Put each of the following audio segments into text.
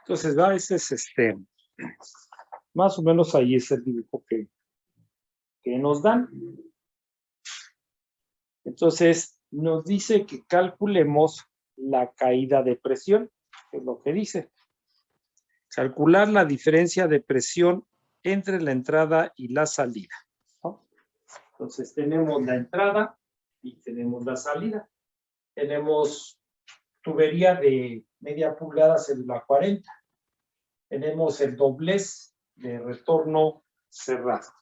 Entonces, ¿va? Ese es más o menos ahí es el dibujo que nos dan. Entonces, nos dice que calculemos la caída de presión, que es lo que dice. Calcular la diferencia de presión entre la entrada y la salida, ¿no? Entonces, tenemos la entrada y tenemos la salida. Tenemos tubería de media pulgada célula 40. Tenemos el doblez de retorno cerrado.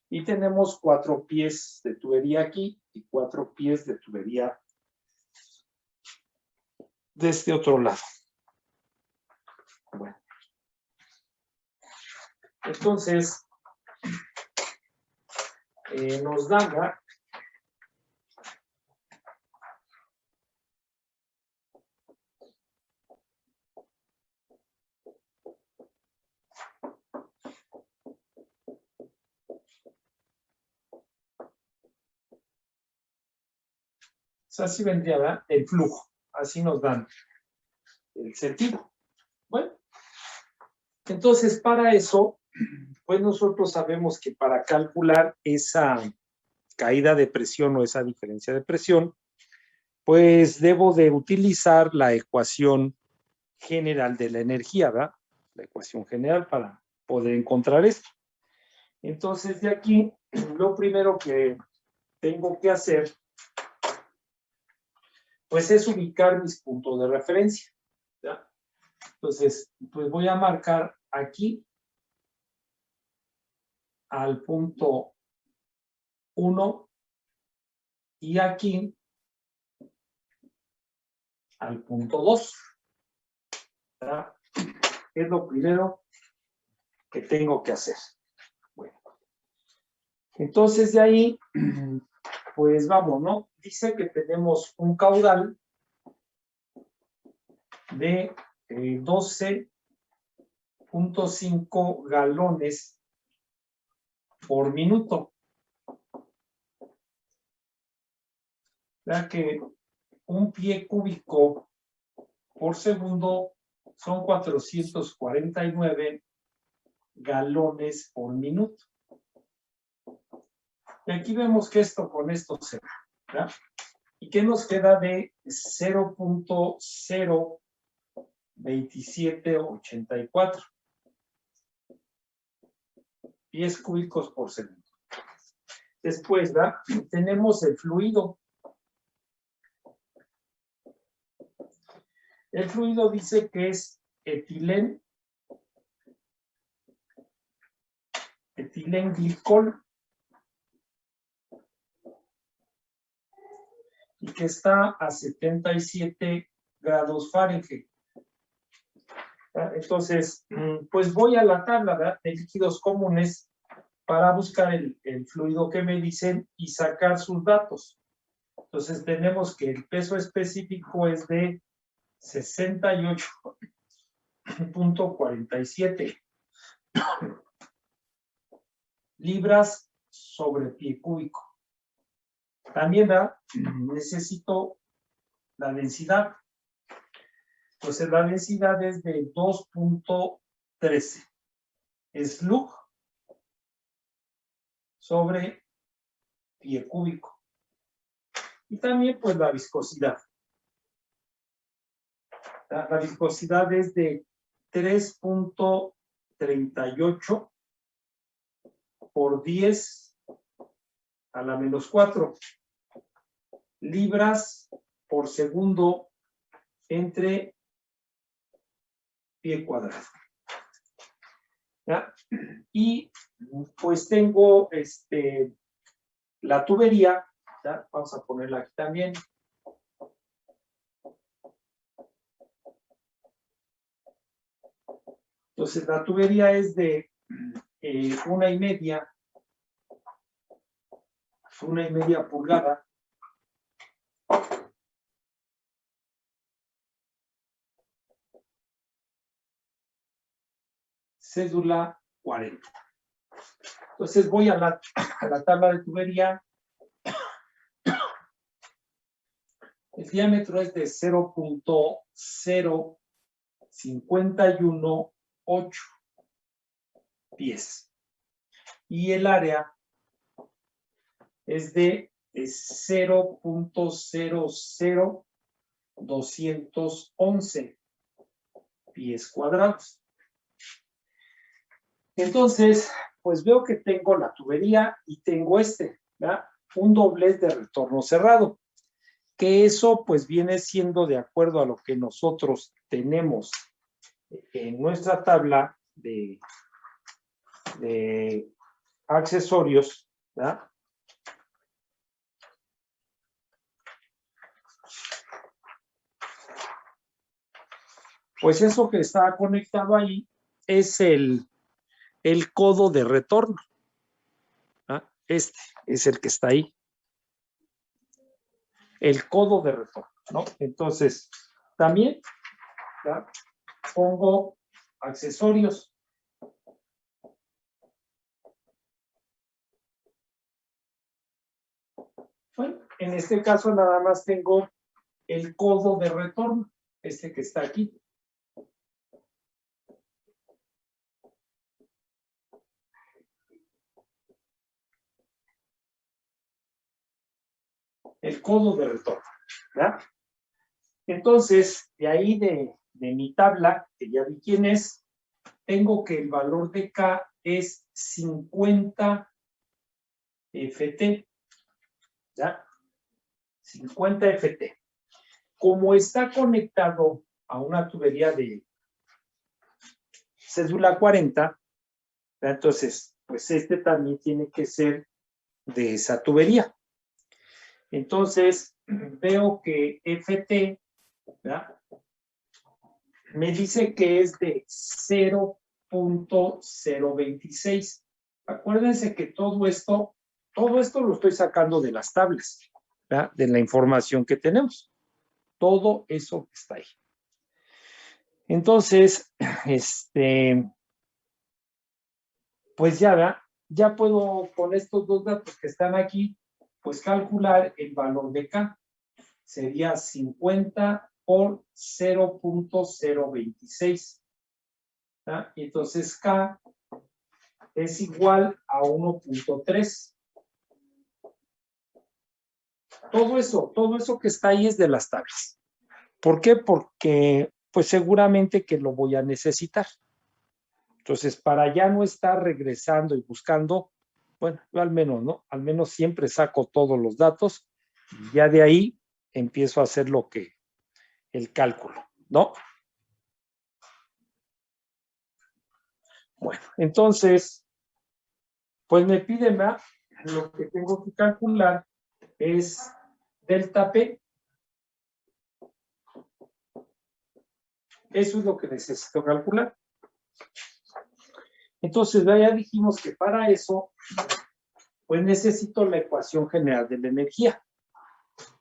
Y tenemos 4 pies de tubería aquí y 4 pies de tubería de este otro lado. Bueno. Entonces, nos da así vendría, ¿verdad? El flujo. Así nos dan el sentido. Bueno, entonces para eso, pues nosotros sabemos que para calcular esa caída de presión o esa diferencia de presión, pues debo de utilizar la ecuación general de la energía, ¿verdad? La ecuación general para poder encontrar esto. Entonces, de aquí, lo primero que tengo que hacer, pues es ubicar mis puntos de referencia, ¿ya? Entonces, pues voy a marcar aquí al punto 1 y aquí al punto 2. ¿Ya? Es lo primero que tengo que hacer. Bueno, entonces de ahí, pues vamos, ¿no? Dice que tenemos un caudal de 12.5 galones por minuto. Ya que un pie cúbico por segundo son 449 galones por minuto. Y aquí vemos que esto con esto se va, ¿verdad? ¿Y qué nos queda de 0.02784 pies cúbicos por segundo? Después, ¿verdad? Tenemos el fluido. El fluido dice que es etilenglicol y que está a 77 grados Fahrenheit. Entonces, pues voy a la tabla, ¿verdad?, de líquidos comunes para buscar el fluido que me dicen y sacar sus datos. Entonces, tenemos que el peso específico es de 68.47 libras sobre pie cúbico. También necesito la densidad. Entonces, la densidad es de 2.13 slug sobre pie cúbico. Y también, pues, la viscosidad. La viscosidad es de 3.38 por 10 a la menos 4 libras por segundo entre pie cuadrado. ¿Ya? Y pues tengo la tubería, ¿ya? Vamos a ponerla aquí también. Entonces la tubería es de 1,5 pulgada. Cédula 40. Entonces voy a la tabla de tubería. El diámetro es de 0.0 51.8 pies. Y el área es de 0.00211 pies cuadrados. Entonces, pues veo que tengo la tubería y tengo ¿verdad? Un doblez de retorno cerrado, que eso pues viene siendo de acuerdo a lo que nosotros tenemos en nuestra tabla de accesorios, ¿verdad? Pues eso que está conectado ahí es el codo de retorno. ¿Ah? Este es el que está ahí. El codo de retorno, ¿no? Entonces, también ¿verdad? Pongo accesorios. Bueno, en este caso nada más tengo el codo de retorno, este que está aquí. El codo de retorno, ¿verdad? Entonces, de ahí de mi tabla, que ya vi quién es, tengo que el valor de K es 50 FT, ¿ya? 50 FT. Como está conectado a una tubería de cédula 40, ¿verdad? Entonces, pues este también tiene que ser de esa tubería. Entonces, veo que FT, ¿verdad? Me dice que es de 0.026. Acuérdense que todo esto lo estoy sacando de las tablas, ¿verdad? De la información que tenemos. Todo eso está ahí. Entonces, pues ya puedo con estos dos datos que están aquí, pues calcular el valor de K. Sería 50 por 0.026. ¿Ah? Entonces K es igual a 1.3. Todo eso que está ahí es de las tablas. ¿Por qué? Porque pues seguramente que lo voy a necesitar. Entonces, para ya no estar regresando y buscando, bueno, yo al menos, ¿no? Al menos siempre saco todos los datos y ya de ahí empiezo a hacer el cálculo, ¿no? Bueno, entonces, pues me piden, ¿verdad? Lo que tengo que calcular es delta P. Eso es lo que necesito calcular. Entonces, ya dijimos que para eso, pues necesito la ecuación general de la energía.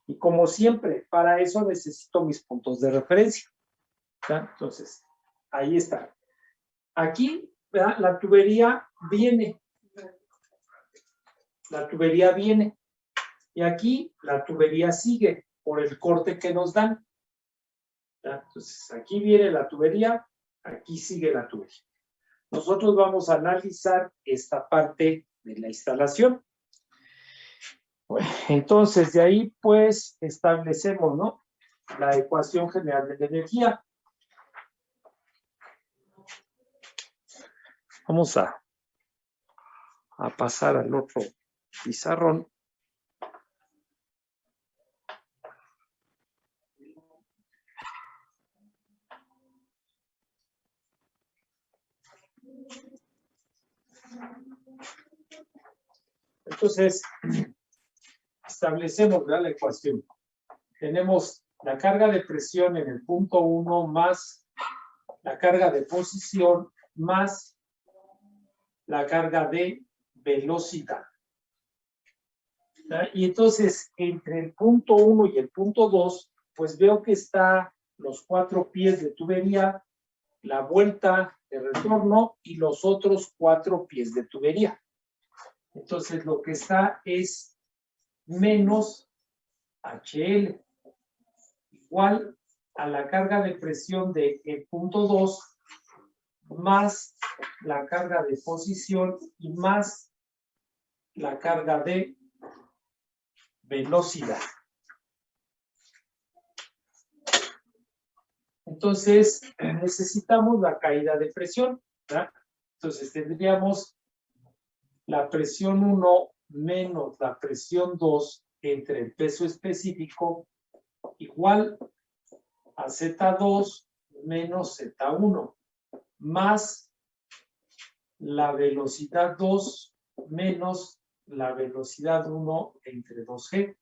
Y como siempre, para eso necesito mis puntos de referencia. ¿Verdad? Entonces, ahí está. Aquí, ¿verdad? La tubería viene. La tubería viene. Y aquí la tubería sigue por el corte que nos dan. ¿Verdad? Entonces, aquí viene la tubería, aquí sigue la tubería. Nosotros vamos a analizar esta parte de la instalación. Bueno, entonces, de ahí, pues, establecemos, ¿no? La ecuación general de la energía. Vamos a pasar al otro pizarrón. Entonces, establecemos, ¿verdad? La ecuación. Tenemos la carga de presión en el punto 1 más la carga de posición más la carga de velocidad. ¿Verdad? Y entonces, entre el punto 1 y el punto 2, pues veo que está los 4 pies de tubería, la vuelta de retorno y los otros 4 pies de tubería. Entonces, lo que está es menos HL igual a la carga de presión de punto 2 más la carga de posición y más la carga de velocidad. Entonces, necesitamos la caída de presión, ¿verdad? Entonces, tendríamos la presión 1 menos la presión 2 entre el peso específico igual a Z2 menos Z1 más la velocidad 2 menos la velocidad 1 entre 2G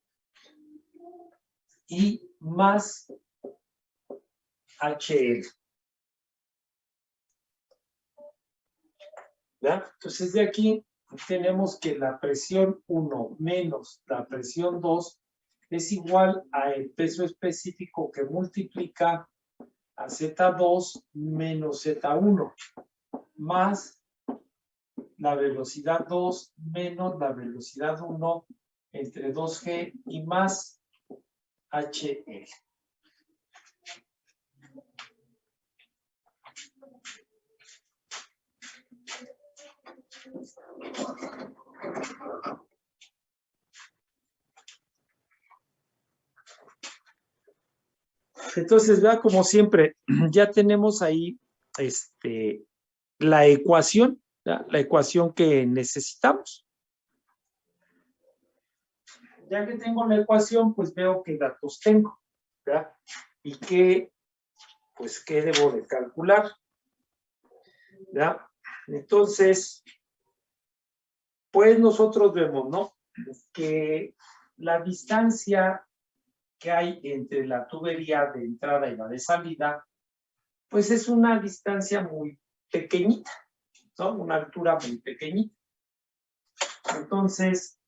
y más HL. ¿Ya? Entonces de aquí tenemos que la presión 1 menos la presión 2 es igual al peso específico que multiplica a Z2 menos Z1 más la velocidad 2 menos la velocidad 1 entre 2G y más HL. Entonces, vea, como siempre, ya tenemos ahí la ecuación, ¿ya? La ecuación que necesitamos. Ya que tengo la ecuación, pues veo qué datos tengo, ¿ya? Y qué debo de calcular, ¿ya? Entonces, pues nosotros vemos, ¿no? Que la distancia que hay entre la tubería de entrada y la de salida, pues es una distancia muy pequeñita, ¿no? Una altura muy pequeñita. Entonces,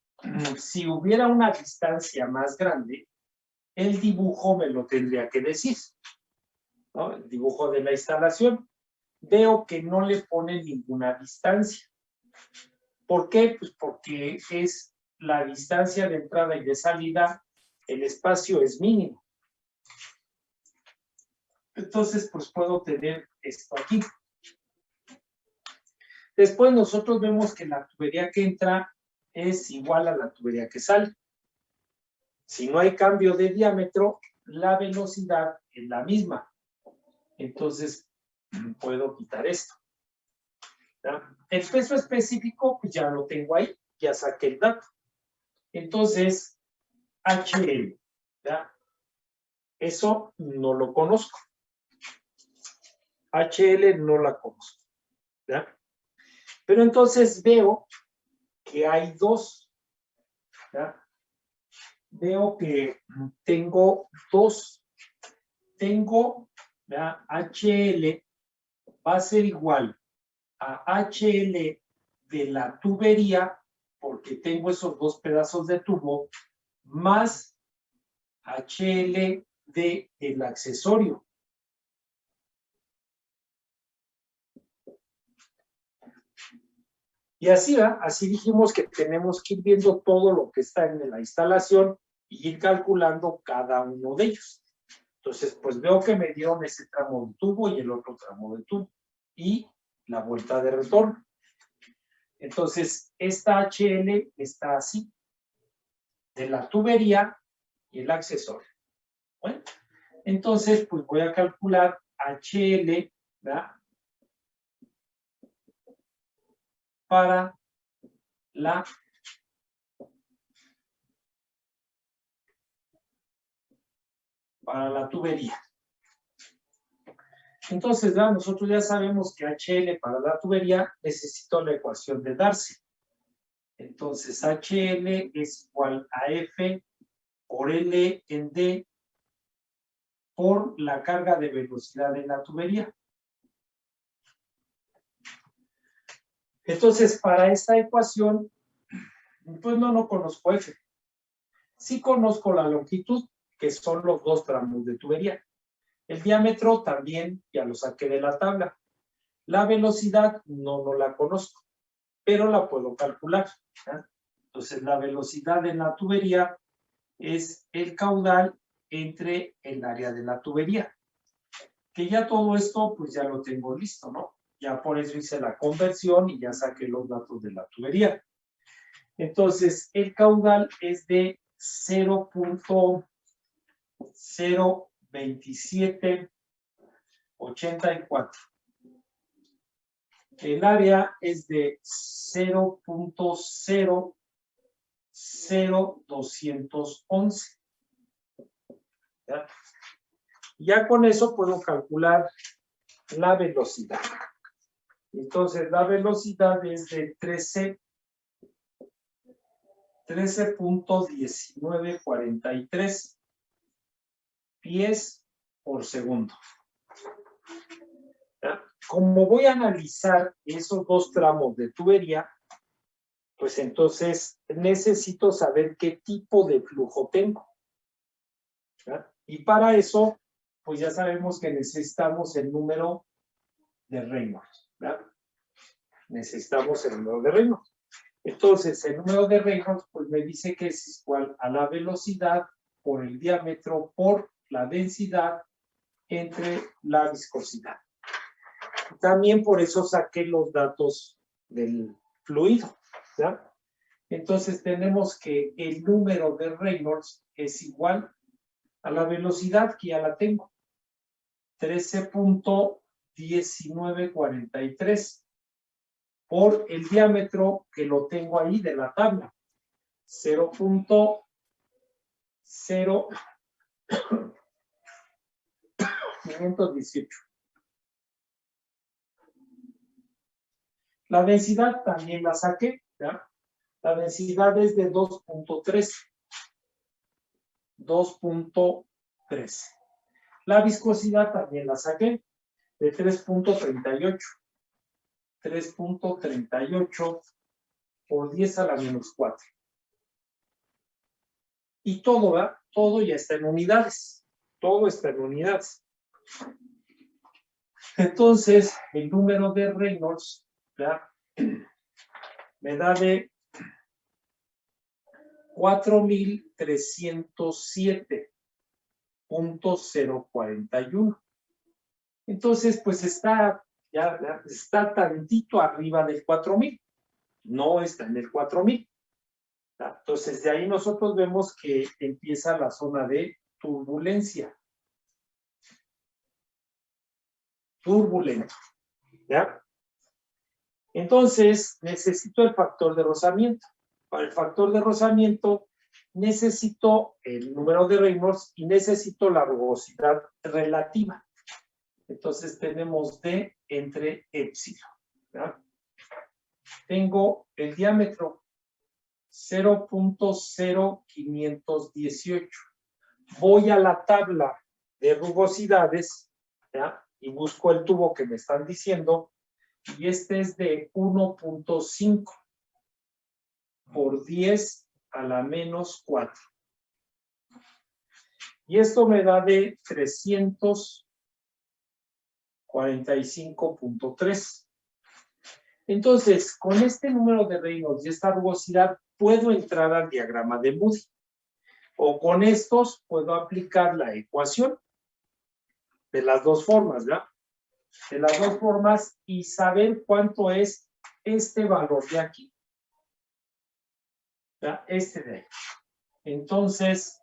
si hubiera una distancia más grande, el dibujo me lo tendría que decir, ¿no? El dibujo de la instalación. Veo que no le pone ninguna distancia. ¿Por qué? Pues porque es la distancia de entrada y de salida, el espacio es mínimo. Entonces, pues puedo tener esto aquí. Después nosotros vemos que la tubería que entra es igual a la tubería que sale. Si no hay cambio de diámetro, la velocidad es la misma. Entonces, puedo quitar esto. ¿Ya? El peso específico, pues ya lo tengo ahí, ya saqué el dato. Entonces, HL, ¿ya? Eso no lo conozco. HL no la conozco, ¿ya? Pero entonces veo que hay dos, ¿ya? Veo que tengo dos. Tengo, ¿ya? HL va a ser igual a HL de la tubería, porque tengo esos dos pedazos de tubo, más HL del accesorio. Y así, ¿verdad? Así dijimos que tenemos que ir viendo todo lo que está en la instalación y ir calculando cada uno de ellos. Entonces, pues veo que me dieron ese tramo de tubo y el otro tramo de tubo. Y la vuelta de retorno. Entonces, esta HL está así. De la tubería y el accesorio. Bueno, entonces, pues voy a calcular HL, ¿verdad? Para la tubería. Entonces, ¿verdad? Nosotros ya sabemos que HL para la tubería necesito la ecuación de Darcy. Entonces, HL es igual a F por L en D por la carga de velocidad en la tubería. Entonces, para esta ecuación, pues no conozco F. Sí conozco la longitud, que son los dos tramos de tubería. El diámetro también ya lo saqué de la tabla. La velocidad no la conozco, pero la puedo calcular, ¿ya? Entonces, la velocidad en la tubería es el caudal entre el área de la tubería. Que ya todo esto, pues ya lo tengo listo, ¿no? Ya por eso hice la conversión y ya saqué los datos de la tubería. Entonces, el caudal es de 0.02784. El área es de 0.00211. ¿Ya? Ya con eso puedo calcular la velocidad. Entonces, la velocidad es de 13.1943 pies por segundo. ¿Ya? Como voy a analizar esos dos tramos de tubería, pues entonces necesito saber qué tipo de flujo tengo. ¿Ya? Y para eso, pues ya sabemos que necesitamos el número de Reynolds. ¿Ya? Necesitamos el número de Reynolds. Entonces, el número de Reynolds, pues me dice que es igual a la velocidad por el diámetro por la densidad entre la viscosidad. También por eso saqué los datos del fluido, ¿ya? Entonces tenemos que el número de Reynolds es igual a la velocidad que ya la tengo, 13.1943 por el diámetro que lo tengo ahí de la tabla, 0.0518. La densidad también la saqué, ¿ya? La densidad es de 2.3. 2.3. La viscosidad también la saqué de 3.38. 3.38 por 10 a la menos 4. Y todo, ¿verdad? Todo ya está en unidades. Todo está en unidades. Entonces, el número de Reynolds, ¿verdad? Me da de 4,307.041. Entonces, pues ya está tantito arriba del 4,000. No está en el 4,000. Entonces, de ahí nosotros vemos que empieza la zona de turbulencia. Turbulento. ¿Ya? Entonces, necesito el factor de rozamiento. Para el factor de rozamiento, necesito el número de Reynolds y necesito la rugosidad relativa. Entonces, tenemos D entre épsilon. ¿Ya? Tengo el diámetro 0.0518. Voy a la tabla de rugosidades, ¿ya? Y busco el tubo que me están diciendo, y este es de 1.5 por 10 a la menos 4. Y esto me da de 345.3. Entonces, con este número de Reynolds y esta rugosidad, puedo entrar al diagrama de Moody. O con estos puedo aplicar la ecuación de las dos formas, ¿verdad? De las dos formas y saber cuánto es este valor de aquí. ¿Ya? Este de ahí. Entonces,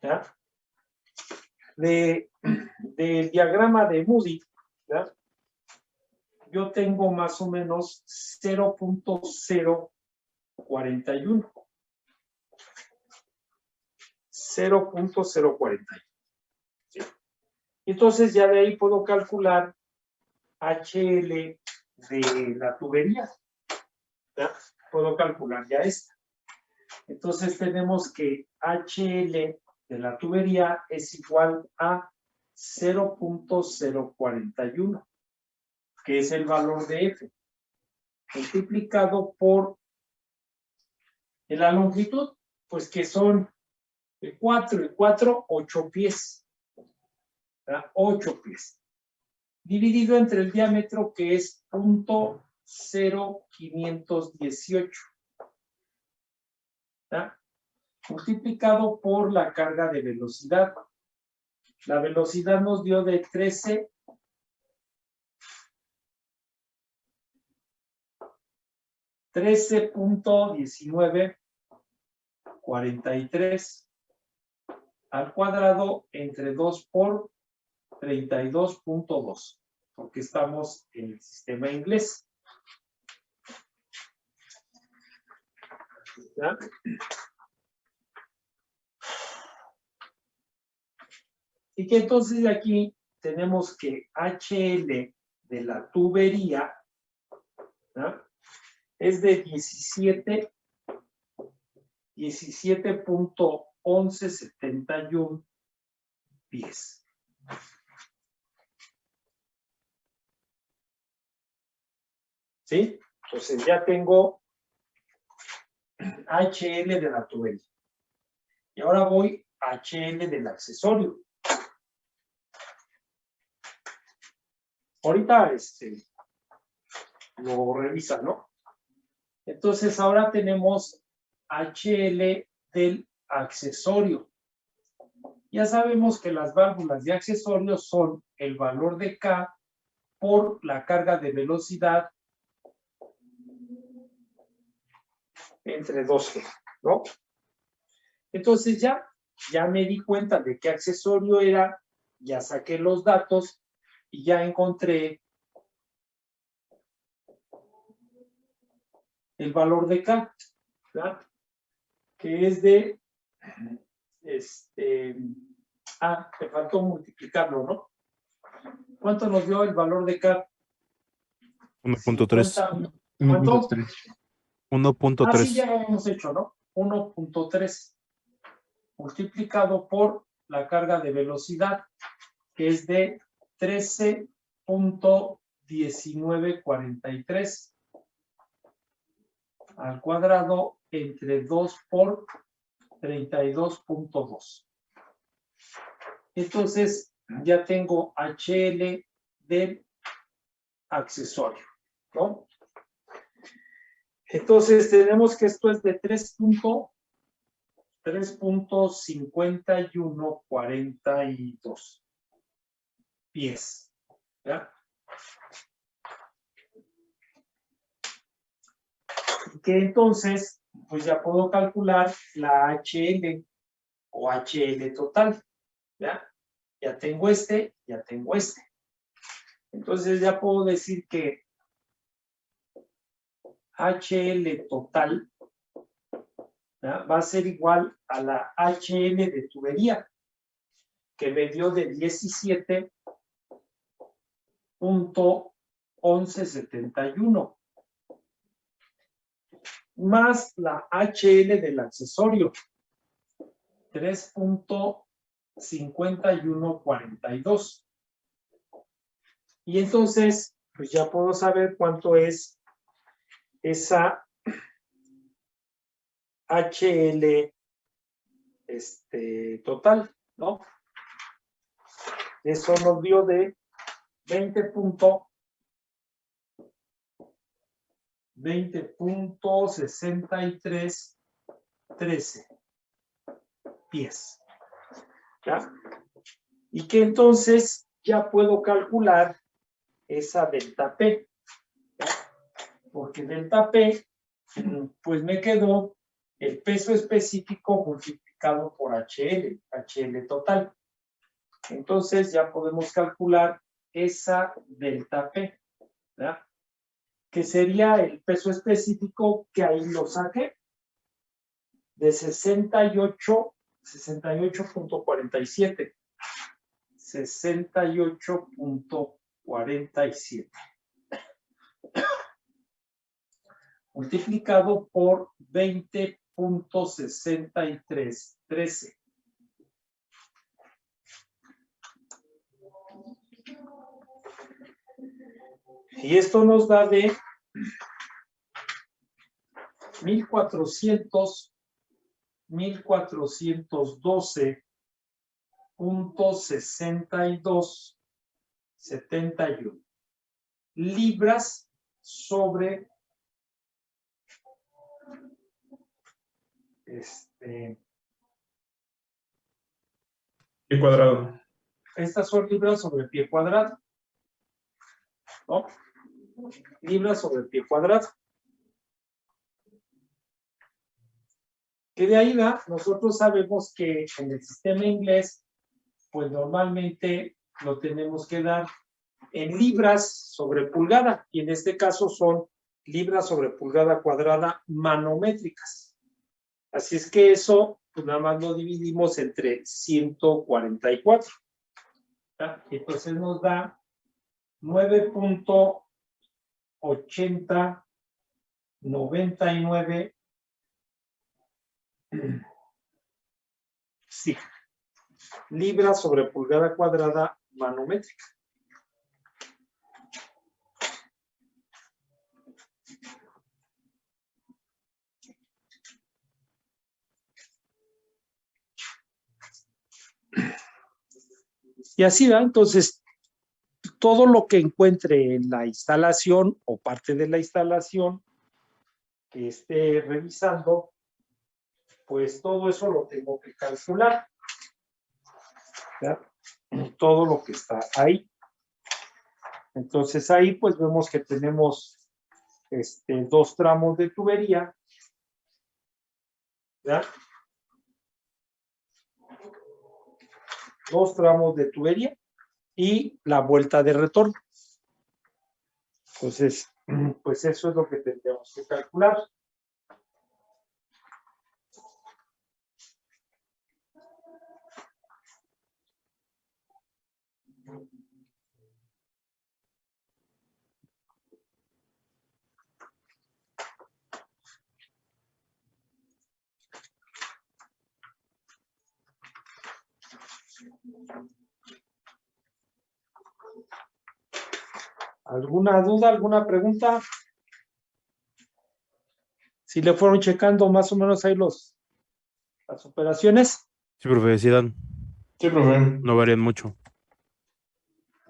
¿ya? Del diagrama de Moody, ¿ya? Yo tengo más o menos 0.041. 0.041. ¿Sí? Entonces ya de ahí puedo calcular HL de la tubería. ¿Ya? Puedo calcular ya esta. Entonces tenemos que HL de la tubería es igual a 0.041, que es el valor de F, multiplicado por la longitud, pues que son 4 y 4, 8 pies. ¿Verdad? 8 pies. Dividido entre el diámetro, que es 0.0518. ¿Verdad? Multiplicado por la carga de velocidad, La velocidad nos dio de 13.1943 al cuadrado entre 2 por 32.2, porque estamos en el sistema inglés. ¿Ya? Y que entonces de aquí tenemos que HL de la tubería, ¿ya?, es de 17.1171 pies. ¿Sí? Entonces ya tengo HL de la tubería. Y ahora voy a HL del accesorio. Ahorita lo revisan, ¿no? Entonces ahora tenemos HL del accesorio. Ya sabemos que las válvulas de accesorio son el valor de K por la carga de velocidad entre 2G, ¿no? Entonces ya me di cuenta de qué accesorio era, ya saqué los datos y ya encontré el valor de K, ¿verdad?, que es de, me faltó multiplicarlo, ¿no? ¿Cuánto nos dio el valor de K? 1.3. ¿Cuánto? 1.3. Ah, sí, ya lo hemos hecho, ¿no? 1.3 multiplicado por la carga de velocidad, que es de 13.1943 al cuadrado entre 2 por 32.2. Entonces, ya tengo HL del accesorio, ¿no? Entonces, tenemos que esto es de 3.5142 pies, ¿ya? Que entonces, pues ya puedo calcular la HL o HL total, ¿ya? Ya tengo ya tengo este. Entonces ya puedo decir que HL total, ¿ya?, va a ser igual a la HL de tubería, que me dio de 17.1171, más la HL del accesorio, 3.5142. Y entonces, pues ya puedo saber cuánto es esa HL total, ¿no? Eso nos dio de 20.6313 pies, ¿ya? Y que entonces ya puedo calcular esa delta P, ¿ya? Porque delta P, pues me quedó el peso específico multiplicado por HL total. Entonces ya podemos calcular esa delta P, ¿verdad?, que sería el peso específico, que ahí lo saqué, de 68.47. 68.47. Multiplicado por 20.6313. Y esto nos da de 1412.6271 libras sobre ¿Qué cuadrado? Estas son libras sobre pie cuadrado, ¿no? Libras sobre pie cuadrado. Que de ahí nosotros sabemos que en el sistema inglés, pues normalmente lo tenemos que dar en libras sobre pulgada, y en este caso son libras sobre pulgada cuadrada manométricas. Así es que eso, pues nada más lo dividimos entre 144. ¿Ya? Y entonces nos da 9.8099. Sí, libras sobre pulgada cuadrada manométrica. Y así va, entonces, todo lo que encuentre en la instalación o parte de la instalación que esté revisando, pues todo eso lo tengo que calcular. ¿Ya? Todo lo que está ahí. Entonces ahí pues vemos que tenemos 2 tramos de tubería. ¿Ya? 2 tramos de tubería y la vuelta de retorno. Entonces, pues eso es lo que tendríamos que calcular. ¿Alguna duda, alguna pregunta? Si le fueron checando más o menos ahí las operaciones. Sí, profe, sí dan. Sí, profe. No varían mucho.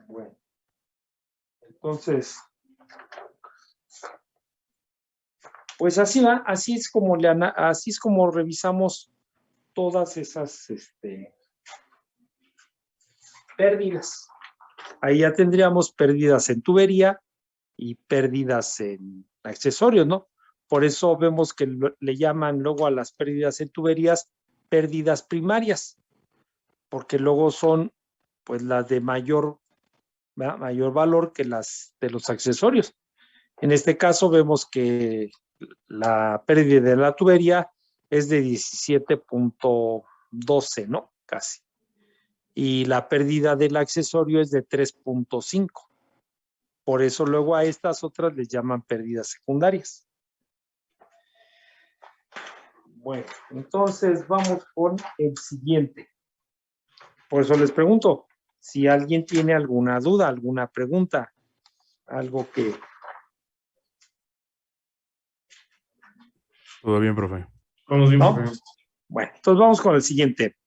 Bueno, entonces, pues así va, así es como revisamos todas esas pérdidas. Ahí ya tendríamos pérdidas en tubería y pérdidas en accesorios, ¿no? Por eso vemos que le llaman luego a las pérdidas en tuberías pérdidas primarias, porque luego son pues las de mayor valor que las de los accesorios. En este caso vemos que la pérdida de la tubería es de 17.12, ¿no? Casi. Y la pérdida del accesorio es de 3.5. Por eso luego a estas otras les llaman pérdidas secundarias. Bueno, entonces vamos con el siguiente. Por eso les pregunto, si alguien tiene alguna duda, alguna pregunta, algo que... Todo bien, profe. Vamos bien, ¿No? profe. Bueno, entonces vamos con el siguiente.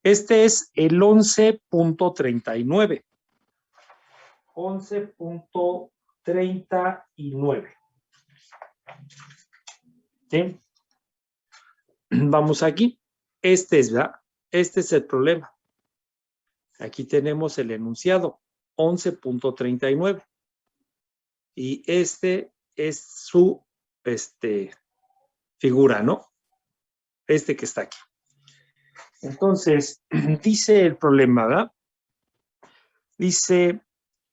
Este es el 11.39. 11.39. ¿Sí? Vamos aquí. ¿Verdad? Este es el problema. Aquí tenemos el enunciado, 11.39. Y este es su figura, ¿no? Este que está aquí. Entonces, dice el problema, ¿verdad? Dice,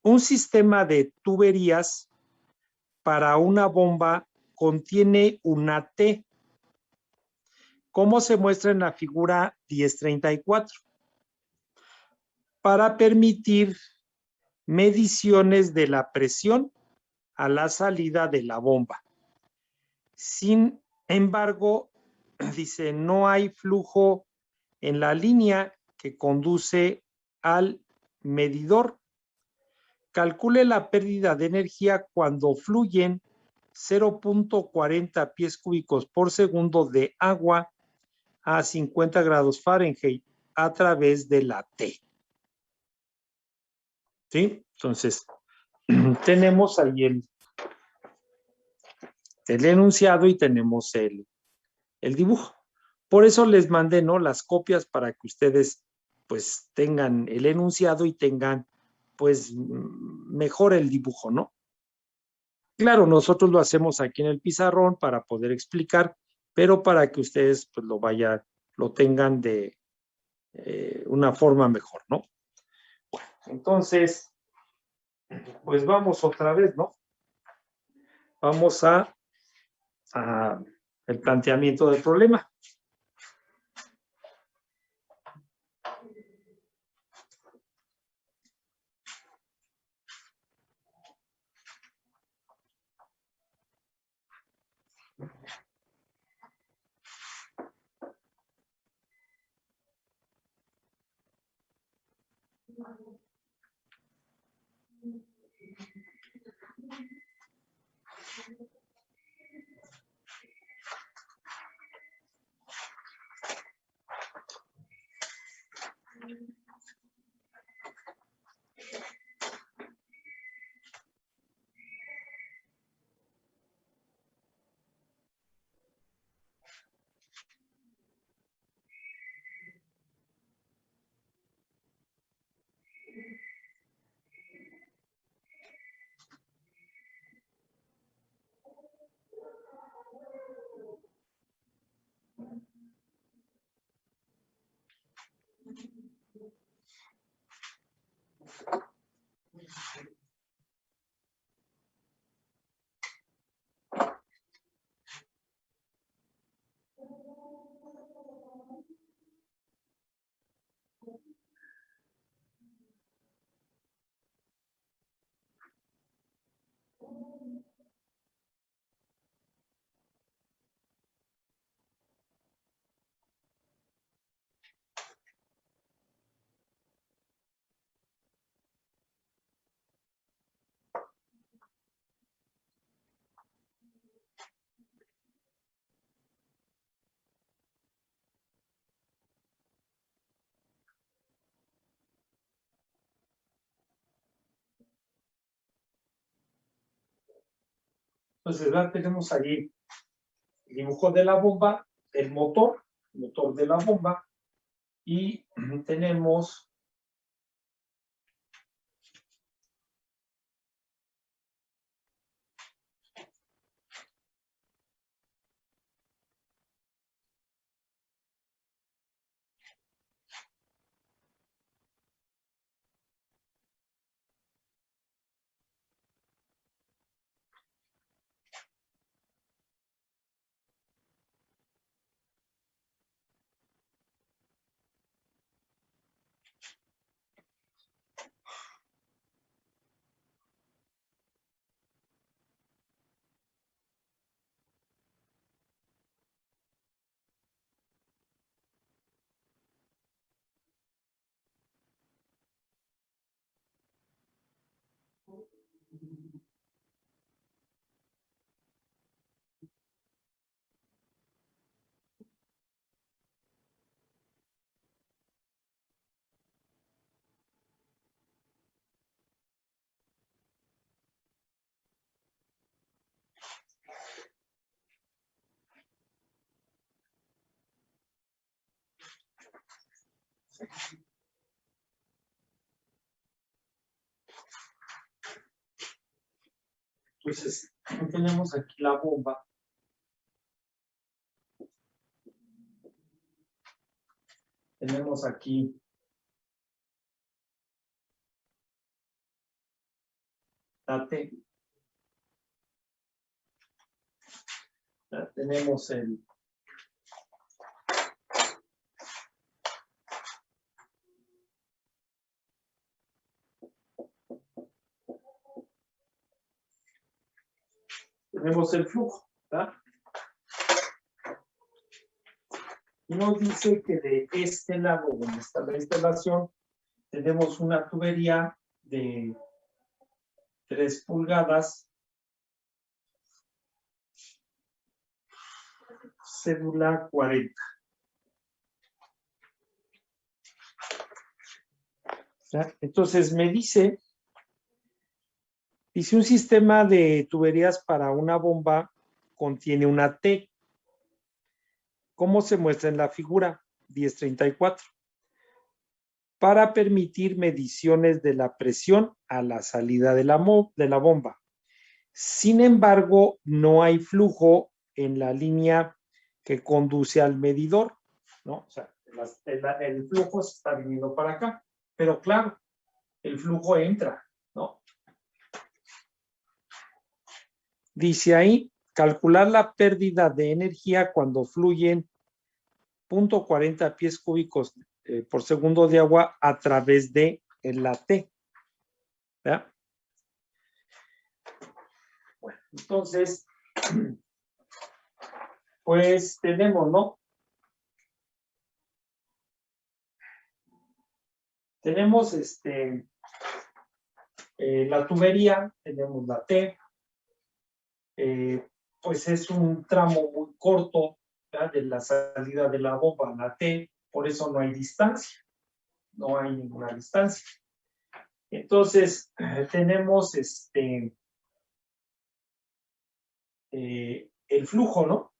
un sistema de tuberías para una bomba contiene una T, como se muestra en la figura 1034, para permitir mediciones de la presión a la salida de la bomba. Sin embargo, dice, no hay flujo en la línea que conduce al medidor. Calcule la pérdida de energía cuando fluyen 0.40 pies cúbicos por segundo de agua a 50 grados Fahrenheit a través de la T. ¿Sí? Entonces, tenemos ahí el enunciado y tenemos el dibujo. Por eso les mandé, ¿no?, las copias para que ustedes pues tengan el enunciado y tengan pues mejor el dibujo, ¿no? Claro, nosotros lo hacemos aquí en el pizarrón para poder explicar, pero para que ustedes pues lo tengan de una forma mejor, ¿no? Bueno, entonces, pues vamos otra vez, ¿no? Vamos a el planteamiento del problema. Entonces, ¿verdad? Tenemos ahí el dibujo de la bomba, el motor de la bomba, y tenemos Entonces, tenemos aquí la bomba. Tenemos aquí la T. Ya tenemos el flujo, ¿verdad? Y nos dice que de este lado donde está la instalación tenemos una tubería de 3 pulgadas, cédula 40. ¿Ya? Entonces me dice un sistema de tuberías para una bomba contiene una T. ¿Cómo se muestra en la figura 1034? para permitir mediciones de la presión a la salida de la bomba. Sin embargo, no hay flujo en la línea que conduce al medidor, ¿no? O sea, el flujo se está viniendo para acá, pero claro, el flujo entra, ¿no? Dice ahí, calcular la pérdida de energía cuando fluyen 0.40 pies cúbicos por segundo de agua a través de la T. ¿Ya? Bueno, entonces, pues tenemos, ¿no? Tenemos la tubería, tenemos la T, pues es un tramo muy corto, ¿ya? De la salida de la bomba a la T, por eso no hay distancia, no hay ninguna distancia. Entonces, tenemos el flujo, ¿no?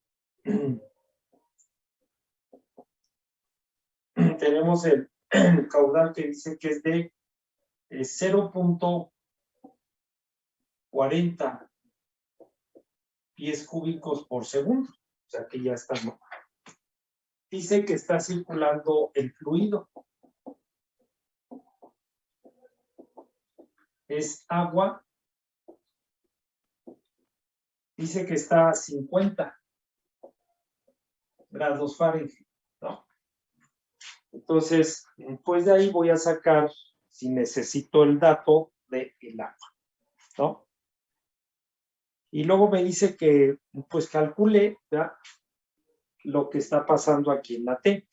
Tenemos el caudal que dice que es de 0.40 pies cúbicos por segundo, o sea que ya está, ¿no? Dice que está circulando el fluido. Es agua. Dice que está a 50 grados Fahrenheit, ¿no? Entonces, pues de ahí voy a sacar, si necesito el dato del agua, ¿no? Y luego me dice que, pues calcule, ¿ya? Lo que está pasando aquí en la T.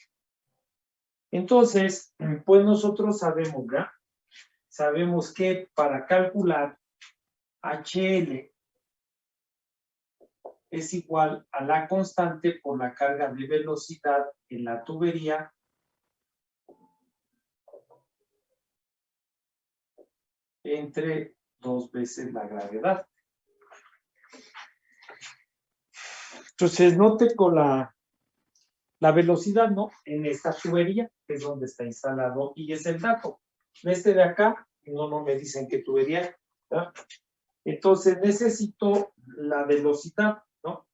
Entonces, pues nosotros sabemos, ¿ya? Sabemos que para calcular HL es igual a la constante por la carga de velocidad en la tubería entre 2 veces la gravedad. Entonces, no tengo la velocidad, ¿no? En esta tubería, que es donde está instalado, y es el dato. De acá, no me dicen qué tubería, ¿no? Entonces, necesito la velocidad, ¿no?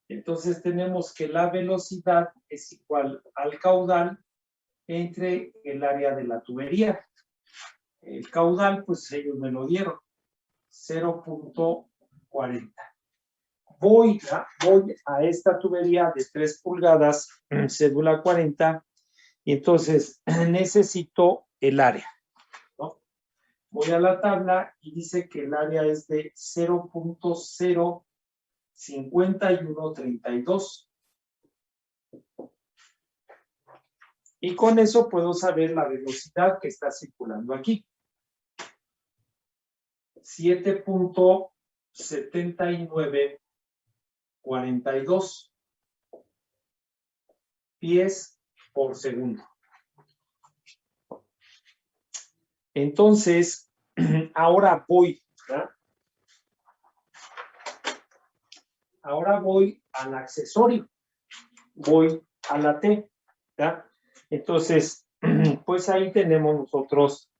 Entonces, tenemos que la velocidad es igual al caudal entre el área de la tubería. El caudal, pues ellos me lo dieron, 0.40. Voy a esta tubería de 3 pulgadas, cédula 40, y entonces necesito el área, ¿no? Voy a la tabla y dice que el área es de 0.05132. Y con eso puedo saber la velocidad que está circulando aquí. 7.7942 pies por segundo. Entonces, ahora voy, ¿verdad? Ahora voy al accesorio, voy a la T, ¿verdad? Entonces, pues ahí tenemos nosotros,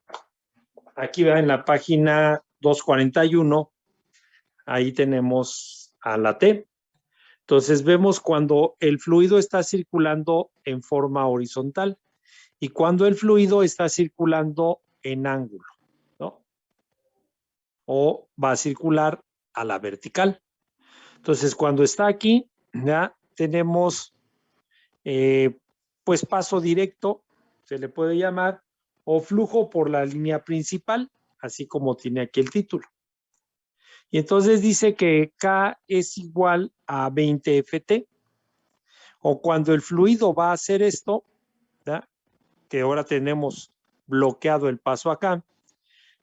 aquí en la página 241, ahí tenemos a la T. Entonces vemos cuando el fluido está circulando en forma horizontal y cuando el fluido está circulando en ángulo, ¿no? O va a circular a la vertical. Entonces, cuando está aquí, ya tenemos, pues, paso directo, se le puede llamar, o flujo por la línea principal, así como tiene aquí el título. Y entonces dice que K es igual a 20 Ft, o cuando el fluido va a hacer esto, ¿ya? Que ahora tenemos bloqueado el paso acá,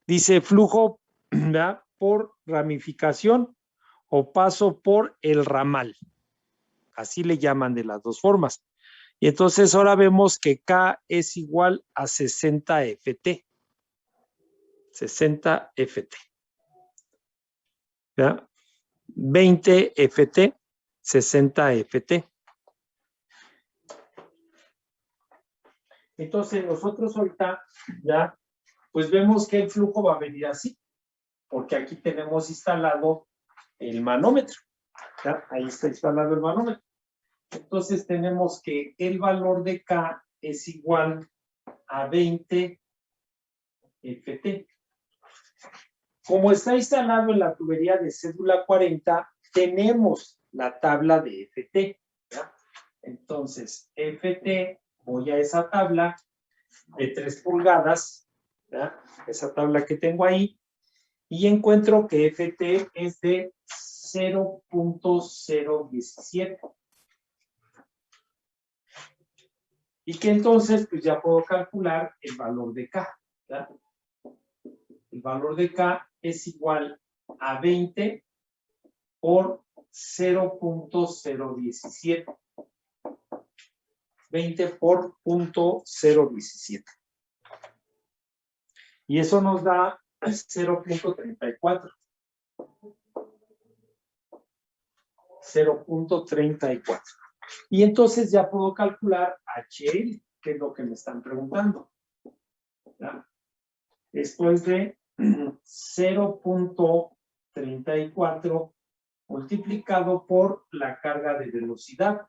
dice flujo, ¿ya? Por ramificación o paso por el ramal. Así le llaman de las dos formas. Y entonces ahora vemos que K es igual a 60 Ft. 60 Ft. ¿Ya? 20 Ft, 60 Ft. Entonces nosotros ahorita ya, pues vemos que el flujo va a venir así, porque aquí tenemos instalado el manómetro. ¿Ya? Ahí está instalado el manómetro. Entonces tenemos que el valor de K es igual a 20 FT. Como está instalado en la tubería de cédula 40, tenemos la tabla de FT. ¿Ya? Entonces, FT, voy a esa tabla de 3 pulgadas, ¿ya? Esa tabla que tengo ahí, y encuentro que FT es de 0.017. Y que entonces, pues ya puedo calcular el valor de K. ¿Ya? El valor de K es igual a 20 por 0.017. 20 por 0.017. Y eso nos da 0.34. 0.34. Y entonces ya puedo calcular HL, que es lo que me están preguntando. ¿Ya? Esto es de 0.34 multiplicado por la carga de velocidad,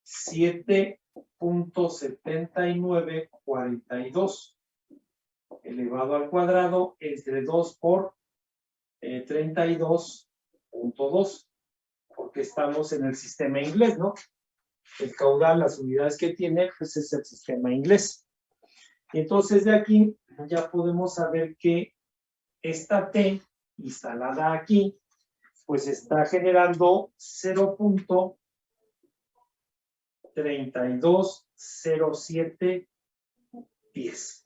7.7942 elevado al cuadrado entre 2 por 32.2, porque estamos en el sistema inglés, ¿no? El caudal, las unidades que tiene, pues es el sistema inglés. Entonces de aquí ya podemos saber que esta T instalada aquí, pues está generando 0.320710.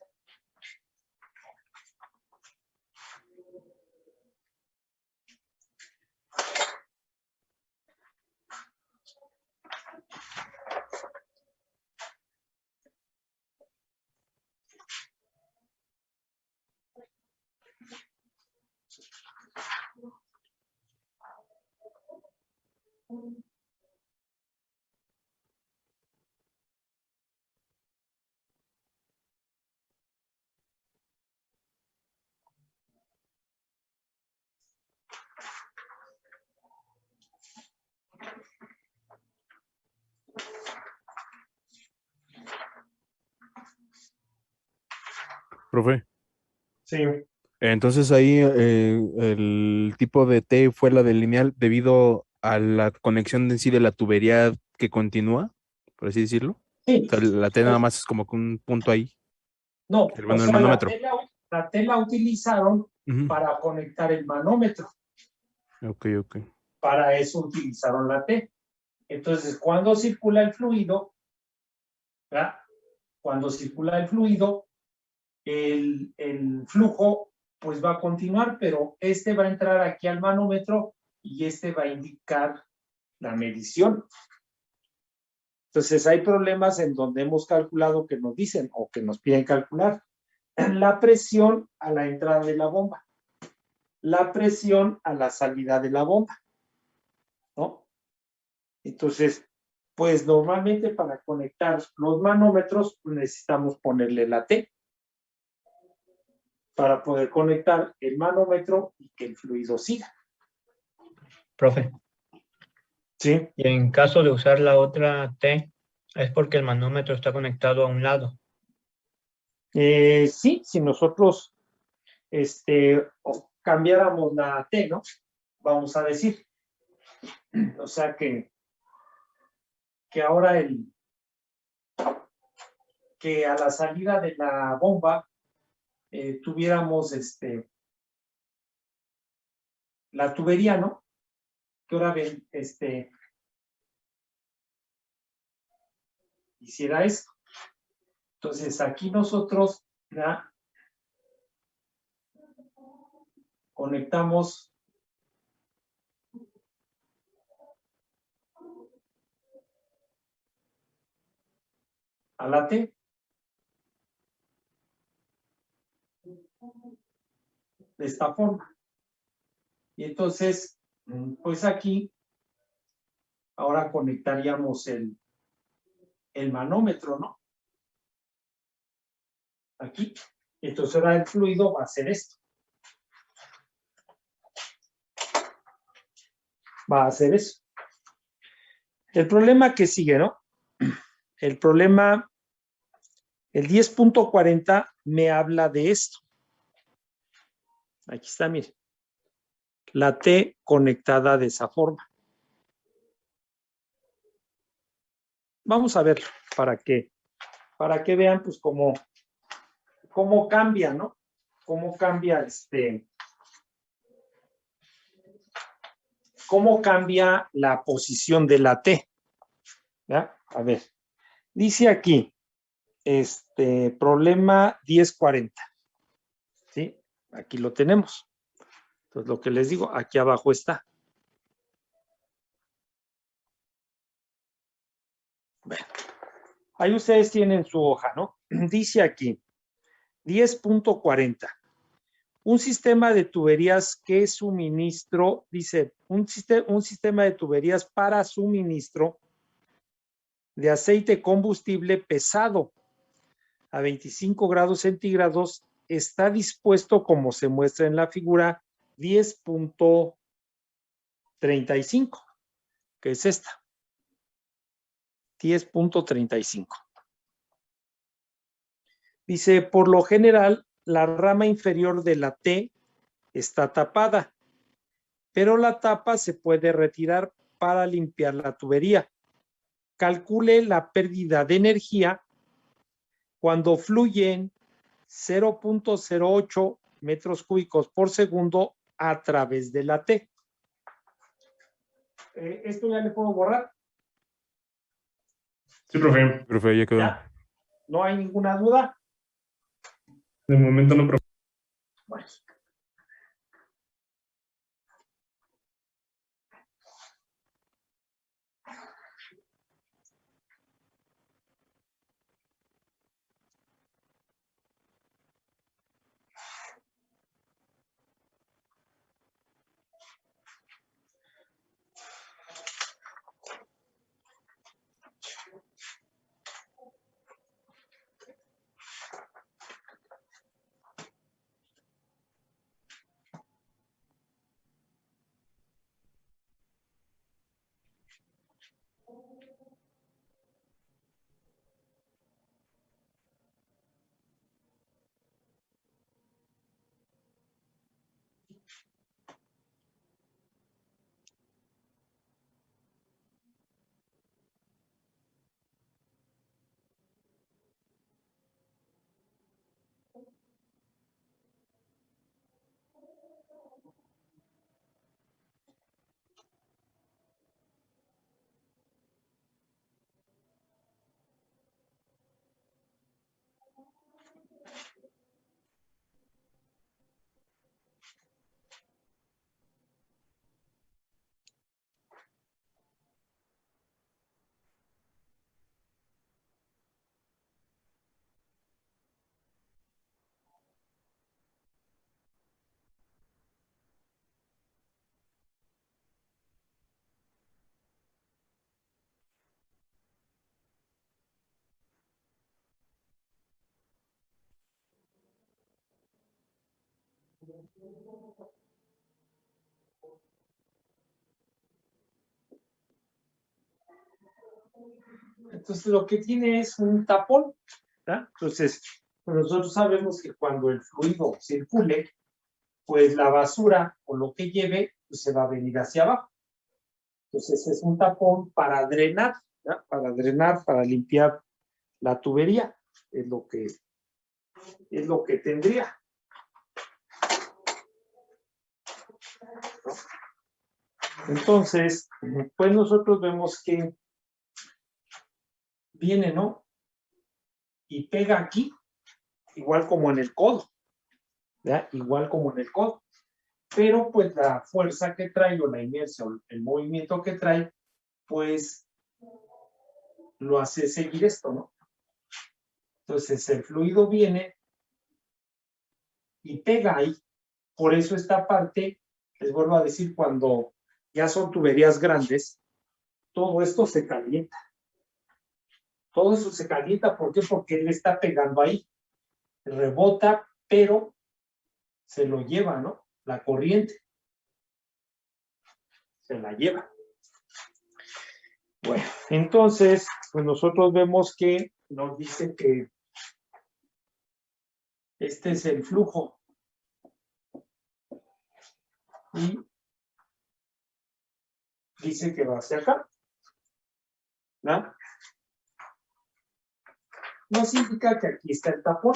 Profe. Sí. Entonces ahí el tipo de T fue la del lineal debido a la conexión en sí de la tubería que continúa, por así decirlo. Sí. O sea, la T nada más es como que un punto ahí. No, Bueno, el manómetro. la tela utilizaron para conectar el manómetro. Ok. Para eso utilizaron la T. Entonces, cuando circula el fluido, ¿verdad? Cuando circula el fluido, el flujo pues va a continuar, pero este va a entrar aquí al manómetro y este va a indicar la medición. Entonces, hay problemas en donde hemos calculado que nos dicen o que nos piden calcular la presión a la entrada de la bomba, la presión a la salida de la bomba, ¿no? Entonces, pues normalmente para conectar los manómetros necesitamos ponerle la T para poder conectar el manómetro y que el fluido siga. Profe. Sí. Y en caso de usar la otra T, es porque el manómetro está conectado a un lado. Sí, si nosotros cambiáramos la T, ¿no? Vamos a decir. O sea que ahora que a la salida de la bomba tuviéramos la tubería, ¿no? Que ahora hiciera esto. Entonces aquí nosotros ya conectamos a la T. De esta forma. Y entonces, pues aquí, ahora conectaríamos el manómetro, ¿no? aquí. Entonces ahora el fluido va a ser esto. Va a hacer eso. El problema que sigue, ¿no? El problema, el 10.40 me habla de esto. Aquí está, mire. La T conectada de esa forma. Vamos a verlo para que vean pues cómo cambia, ¿no? Cómo cambia cómo cambia la posición de la T. ¿Ya? A ver, dice aquí, problema 1040. ¿Sí? Aquí lo tenemos. Entonces, lo que les digo, aquí abajo está. Bueno, ahí ustedes tienen su hoja, ¿no? Dice aquí, 10.40. Un sistema de tuberías que suministro, dice, un sistema de tuberías para suministro de aceite combustible pesado a 25 grados centígrados está dispuesto como se muestra en la figura 10.35, que es esta. 10.35. Dice, por lo general, la rama inferior de la T está tapada, pero la tapa se puede retirar para limpiar la tubería. Calcule la pérdida de energía cuando fluyen 0.08 metros cúbicos por segundo a través de la T. ¿Esto ya le puedo borrar? Sí, profe. Profe, ya quedó. ¿Ya? ¿No hay ninguna duda? De momento no, profe. Bueno. Entonces, lo que tiene es un tapón, ¿verdad? Entonces, nosotros sabemos que cuando el fluido circule, pues la basura o lo que lleve, pues se va a venir hacia abajo. Entonces, es un tapón para drenar, ¿verdad? Para drenar, para limpiar la tubería, es lo que tendría. ¿No? Entonces, pues nosotros vemos que viene, ¿no? Y pega aquí, igual como en el codo, ¿verdad? Igual como en el codo. Pero pues la fuerza que trae o la inercia o el movimiento que trae, pues lo hace seguir esto, ¿no? Entonces el fluido viene y pega ahí. Por eso esta parte, les vuelvo a decir, cuando ya son tuberías grandes, todo esto se calienta. Todo eso se calienta, ¿por qué? Porque él está pegando ahí. rebota, pero se lo lleva, ¿no? La corriente. Se la lleva. Bueno, entonces, pues nosotros vemos que nos dice que este es el flujo. Y dice que va hacia acá. ¿No? Nos indica que aquí está el tapón.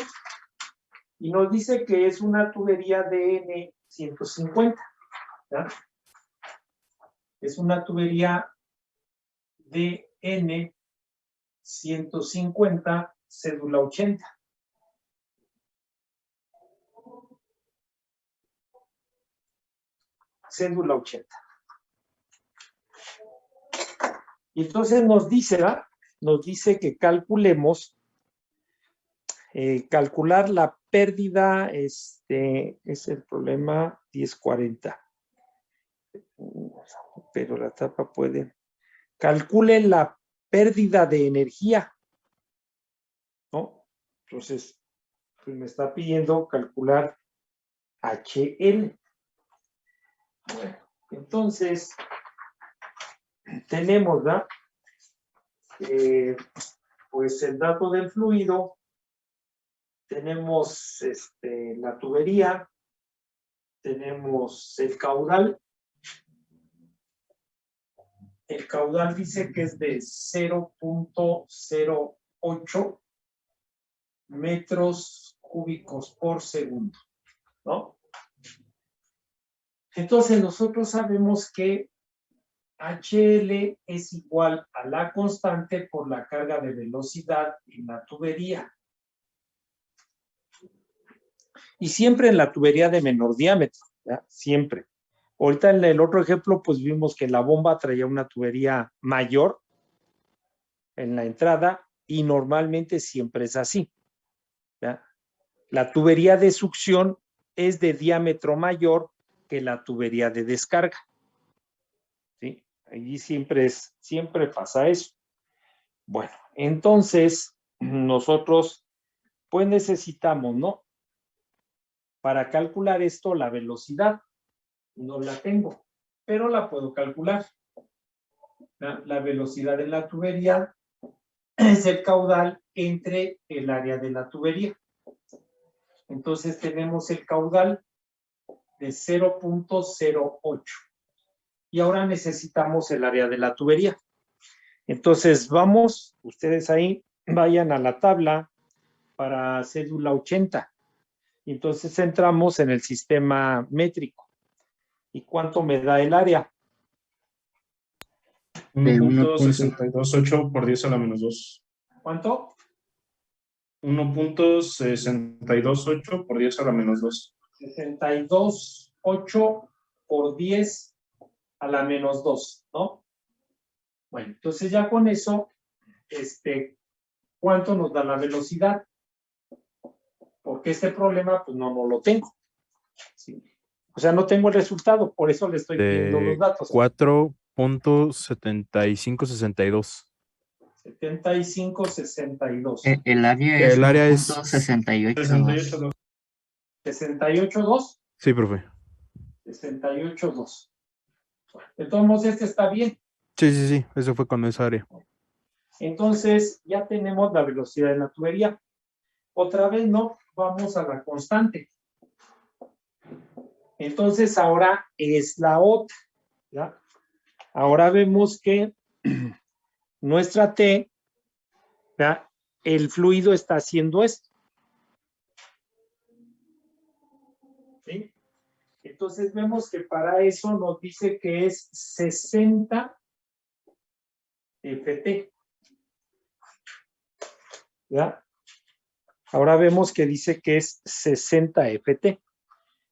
Y nos dice que es una tubería de N150. ¿No? Es una tubería de N150, cédula 80. Cédula 80. Y entonces nos dice, ¿verdad? Nos dice que calculemos, calcular la pérdida, es el problema 1040. Pero la tapa puede. Calcule la pérdida de energía, ¿no? Entonces, pues me está pidiendo calcular HL. Bueno, entonces, tenemos, ¿verdad? Pues el dato del fluido, tenemos la tubería, tenemos el caudal. El caudal dice que es de 0.08 metros cúbicos por segundo, ¿no? Entonces nosotros sabemos que HL es igual a la constante por la carga de velocidad en la tubería. Y siempre en la tubería de menor diámetro, ¿ya? Siempre. Ahorita en el otro ejemplo, pues vimos que la bomba traía una tubería mayor en la entrada y normalmente siempre es así, ¿ya? La tubería de succión es de diámetro mayor que la tubería de descarga. ¿Sí? Allí siempre pasa eso. Bueno, entonces nosotros pues necesitamos, ¿no? Para calcular esto, la velocidad. No la tengo, pero la puedo calcular. La velocidad de la tubería es el caudal entre el área de la tubería. Entonces tenemos el caudal de 0.08. Y ahora necesitamos el área de la tubería. Entonces vamos, ustedes ahí vayan a la tabla para cédula 80. Entonces entramos en el sistema métrico. ¿Y cuánto me da el área? 1.628 por 10 a la menos 2. ¿Cuánto? 1.628 por 10 a la menos 2. 62.8 por 10 a la menos 2, ¿no? Bueno, entonces ya con eso, ¿cuánto nos da la velocidad? Porque este problema, pues no lo tengo. ¿Sí? O sea, no tengo el resultado, por eso le estoy pidiendo los datos. 4.7562. 75.62. El área es El área es 68.2. 68.2. Sí, profe. 68.2. De todos modos, este está bien. Sí, eso fue con esa área. Entonces, ya tenemos la velocidad de la tubería. Otra vez, no, vamos a la constante. Entonces, ahora es la otra, ¿ya? Ahora vemos que nuestra T, ¿ya? El fluido está haciendo esto. ¿Sí? Entonces, vemos que para eso nos dice que es 60 FT. ¿Ya? Ahora vemos que dice que es 60 FT.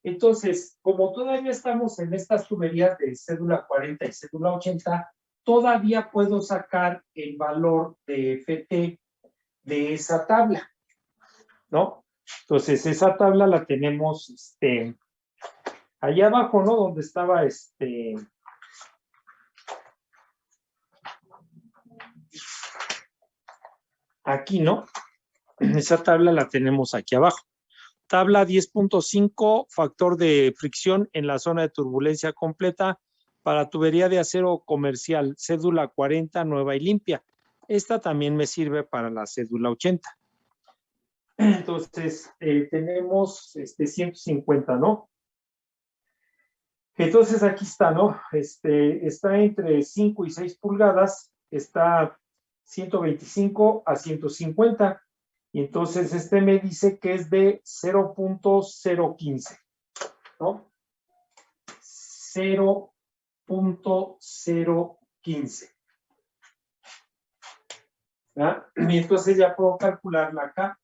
Entonces, como todavía estamos en estas tuberías de cédula 40 y cédula 80, todavía puedo sacar el valor de FT de esa tabla, ¿no? Entonces, esa tabla la tenemos allá abajo, ¿no? Donde estaba aquí, ¿no? Esa tabla la tenemos aquí abajo. Tabla 10.5, factor de fricción en la zona de turbulencia completa para tubería de acero comercial, cédula 40, nueva y limpia. Esta también me sirve para la cédula 80. Entonces, tenemos 150, ¿no? Entonces, aquí está, ¿no? Está entre 5 y 6 pulgadas, está 125 a 150. Y entonces, me dice que es de 0.015, ¿no? 0.015. ¿Ah? Y entonces ya puedo calcularla acá,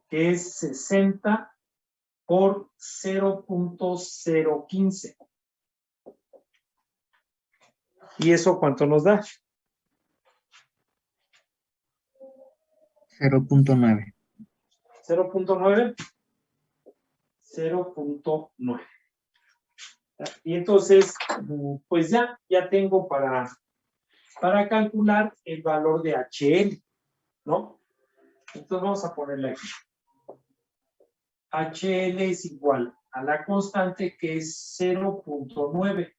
que es 60 por 0.015. ¿Y eso cuánto nos da? 0.9. 0.9. 0.9. Y entonces, pues ya tengo para calcular el valor de HL, ¿no? Entonces vamos a ponerle aquí. HL es igual a la constante, que es 0.9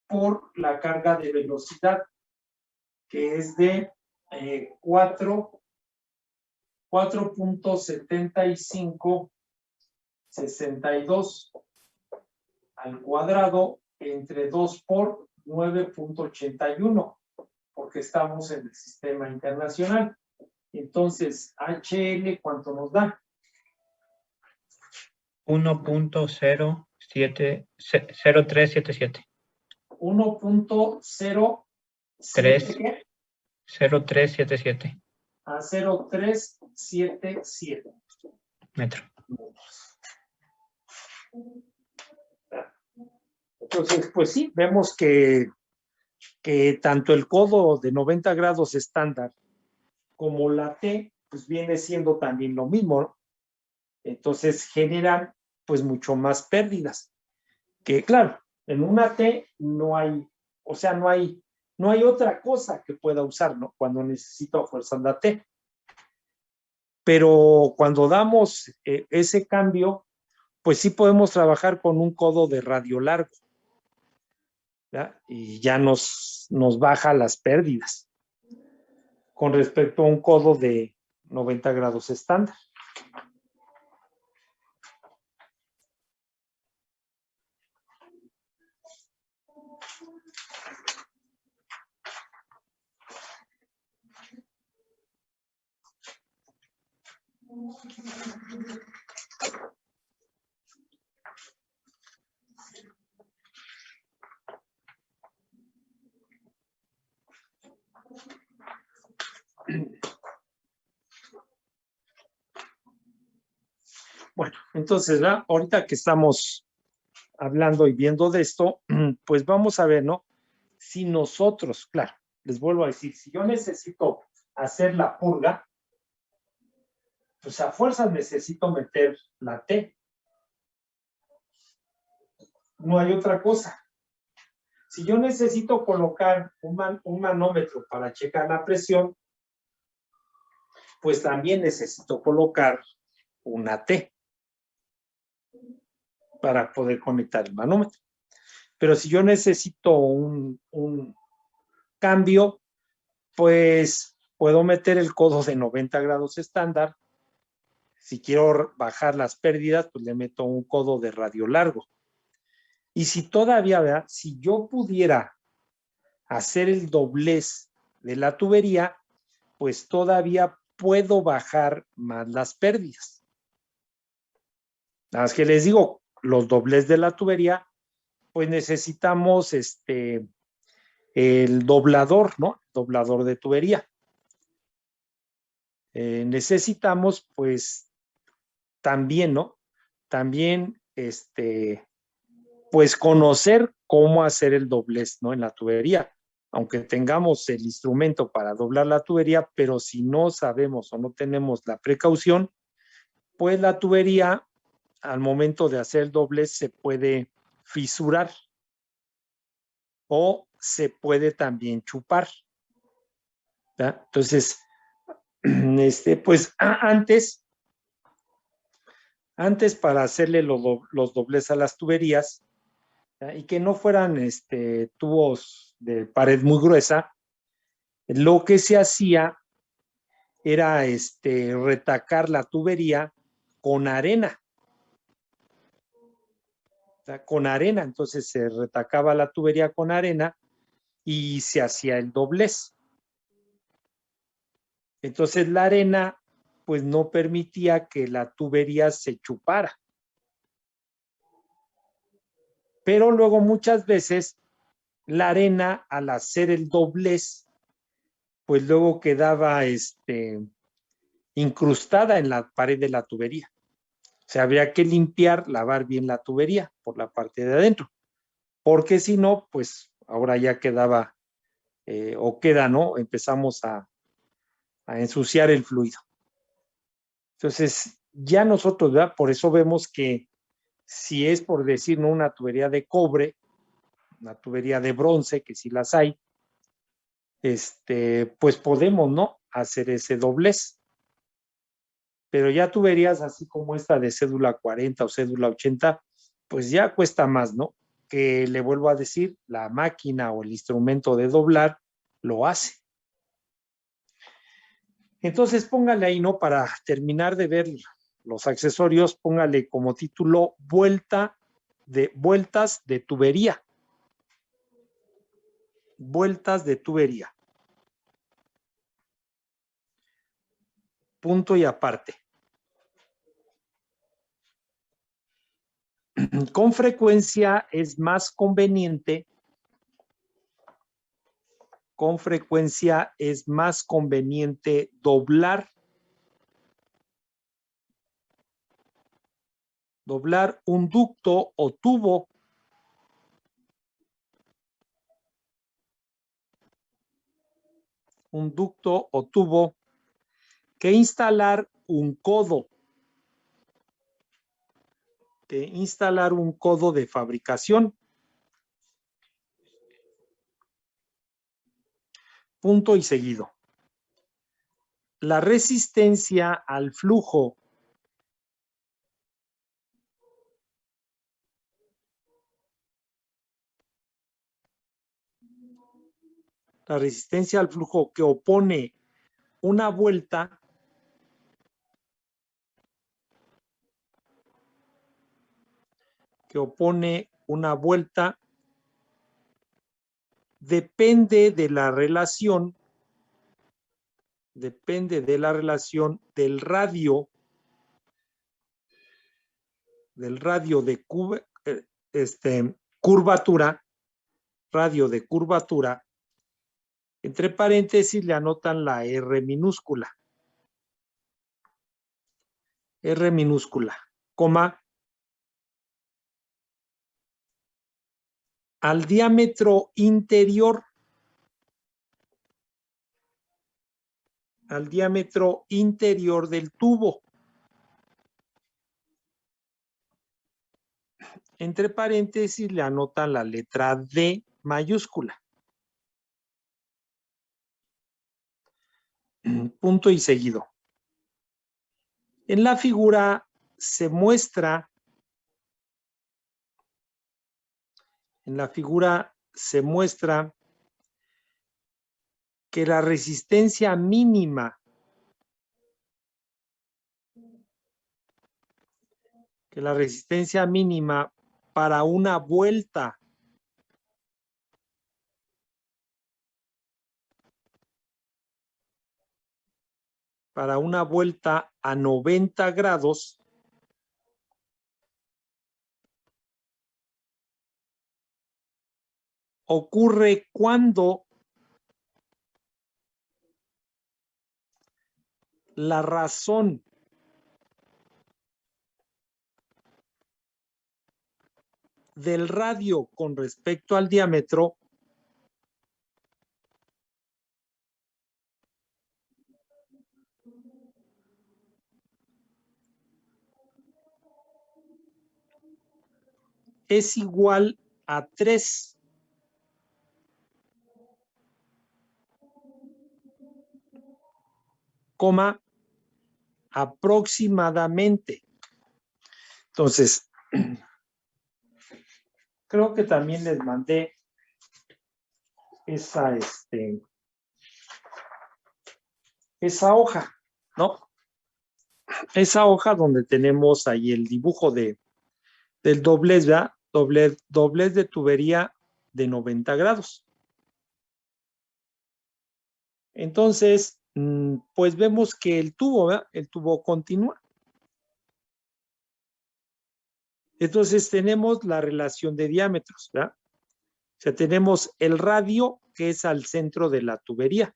por la carga de velocidad, que es de 4.7562 al cuadrado entre 2 por 9.81, porque estamos en el sistema internacional. Entonces, HL, ¿cuánto nos da? 1.0377. 1.07 0377 a 0.377 metros. Entonces, pues sí, vemos que tanto el codo de 90 grados estándar como la T, pues viene siendo también lo mismo, ¿no? Entonces generan pues mucho más pérdidas. Que claro, en una T no hay, o sea, no hay otra cosa que pueda usar, ¿no? Cuando necesito fuerzas la T. Pero cuando damos ese cambio, pues sí podemos trabajar con un codo de radio largo, ¿ya? Y ya nos baja las pérdidas con respecto a un codo de 90 grados estándar. Bueno, entonces, ¿verdad? Ahorita que estamos hablando y viendo de esto, pues vamos a ver, ¿no? Si nosotros, claro, les vuelvo a decir, si yo necesito hacer la purga, pues a fuerzas necesito meter la T. No hay otra cosa. Si yo necesito colocar un manómetro para checar la presión, pues también necesito colocar una T para poder conectar el manómetro. Pero si yo necesito un cambio, pues puedo meter el codo de 90 grados estándar. Si quiero bajar las pérdidas, pues le meto un codo de radio largo. Y si todavía, ¿verdad? Si yo pudiera hacer el doblez de la tubería, pues todavía puedo bajar más las pérdidas. Nada más que les digo, los doblez de la tubería, pues necesitamos el doblador, ¿no? Doblador de tubería. Necesitamos, pues, también, ¿no? También, pues, conocer cómo hacer el doblez, ¿no? En la tubería. Aunque tengamos el instrumento para doblar la tubería, pero si no sabemos o no tenemos la precaución, pues la tubería, al momento de hacer el doblez, se puede fisurar o se puede también chupar, ¿verdad? Entonces, Pues antes para hacerle los dobles a las tuberías, y que no fueran tubos de pared muy gruesa, lo que se hacía era retacar la tubería con arena. O sea, con arena, entonces se retacaba la tubería con arena y se hacía el doblez. Entonces la arena pues no permitía que la tubería se chupara. Pero luego muchas veces la arena al hacer el doblez pues luego quedaba incrustada en la pared de la tubería. O sea, habría que limpiar, lavar bien la tubería por la parte de adentro, porque si no, pues ahora ya quedaba o queda, ¿no? Empezamos a ensuciar el fluido. Entonces, ya nosotros, ¿verdad? Por eso vemos que si es por decir, ¿no? Una tubería de cobre, una tubería de bronce, que sí las hay, pues podemos, ¿no? Hacer ese doblez. Pero ya tuberías así como esta de cédula 40 o cédula 80, pues ya cuesta más, ¿no? Que le vuelvo a decir, la máquina o el instrumento de doblar lo hace. Entonces póngale ahí, ¿no? Para terminar de ver los accesorios, póngale como título vueltas de tubería. Vueltas de tubería. Punto y aparte. Con frecuencia es más conveniente doblar un ducto o tubo que instalar un codo de fabricación. Punto y seguido. La resistencia al flujo que opone una vuelta depende de la relación del radio de curvatura, entre paréntesis le anotan la R minúscula, coma, al diámetro interior del tubo. Entre paréntesis le anotan la letra D mayúscula. Punto y seguido. En la figura se muestra que la resistencia mínima para una vuelta a 90 grados ocurre cuando la razón del radio con respecto al diámetro es igual a 3. coma, aproximadamente. Entonces, creo que también les mandé esa hoja, ¿no? Esa hoja donde tenemos ahí el dibujo del doblez, ¿verdad? Doblez de tubería de 90 grados. Entonces, pues vemos que el tubo, ¿verdad? El tubo continúa. Entonces tenemos la relación de diámetros, ¿verdad? O sea, tenemos el radio que es al centro de la tubería.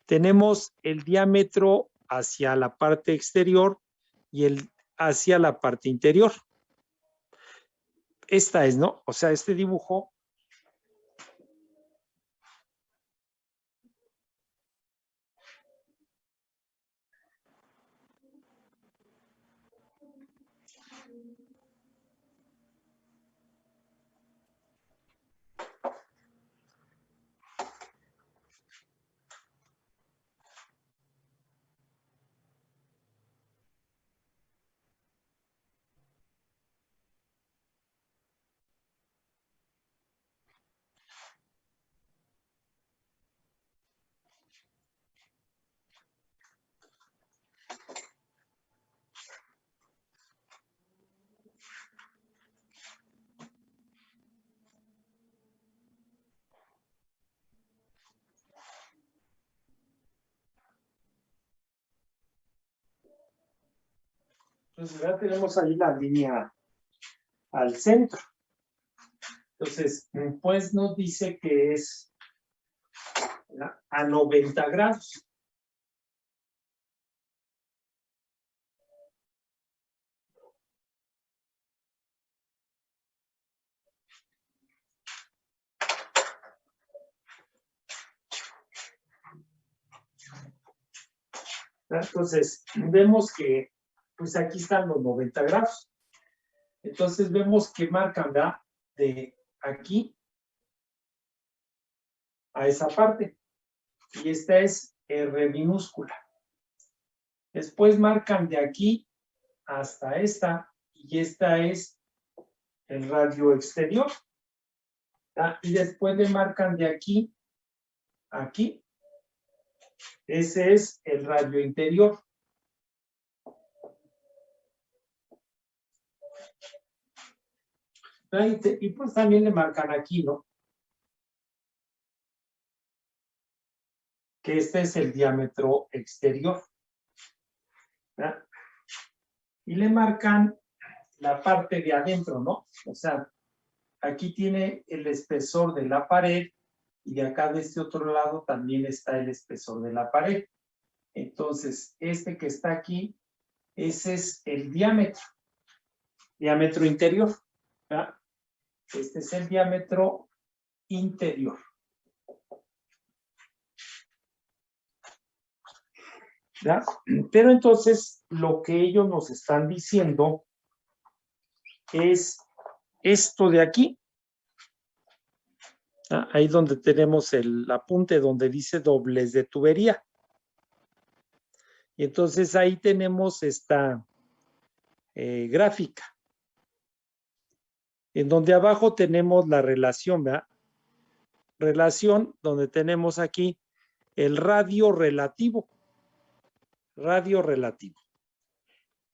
Tenemos el diámetro hacia la parte exterior y hacia la parte interior. Esta es, ¿no? O sea, este dibujo entonces ya tenemos ahí la línea al centro. Entonces, pues nos dice que es a 90 grados. Entonces, vemos que pues aquí están los 90 grados. Entonces, vemos que marcan, ¿verdad? De aquí a esa parte. Y esta es R minúscula. Después marcan de aquí hasta esta. Y esta es el radio exterior. ¿Verdad? Y después le marcan de aquí a aquí. Ese es el radio interior. Y pues también le marcan aquí, ¿no? Que este es el diámetro exterior. ¿Verdad? Y le marcan la parte de adentro, ¿no? O sea, aquí tiene el espesor de la pared y de acá de este otro lado también está el espesor de la pared. Entonces, este que está aquí, ese es el diámetro interior, ¿verdad? Este es el diámetro interior. ¿Verdad? Pero entonces, lo que ellos nos están diciendo es esto de aquí. Ahí donde tenemos el apunte donde dice doblez de tubería. Y entonces ahí tenemos esta gráfica. En donde abajo tenemos la relación, ¿verdad? Relación donde tenemos aquí el radio relativo. Radio relativo.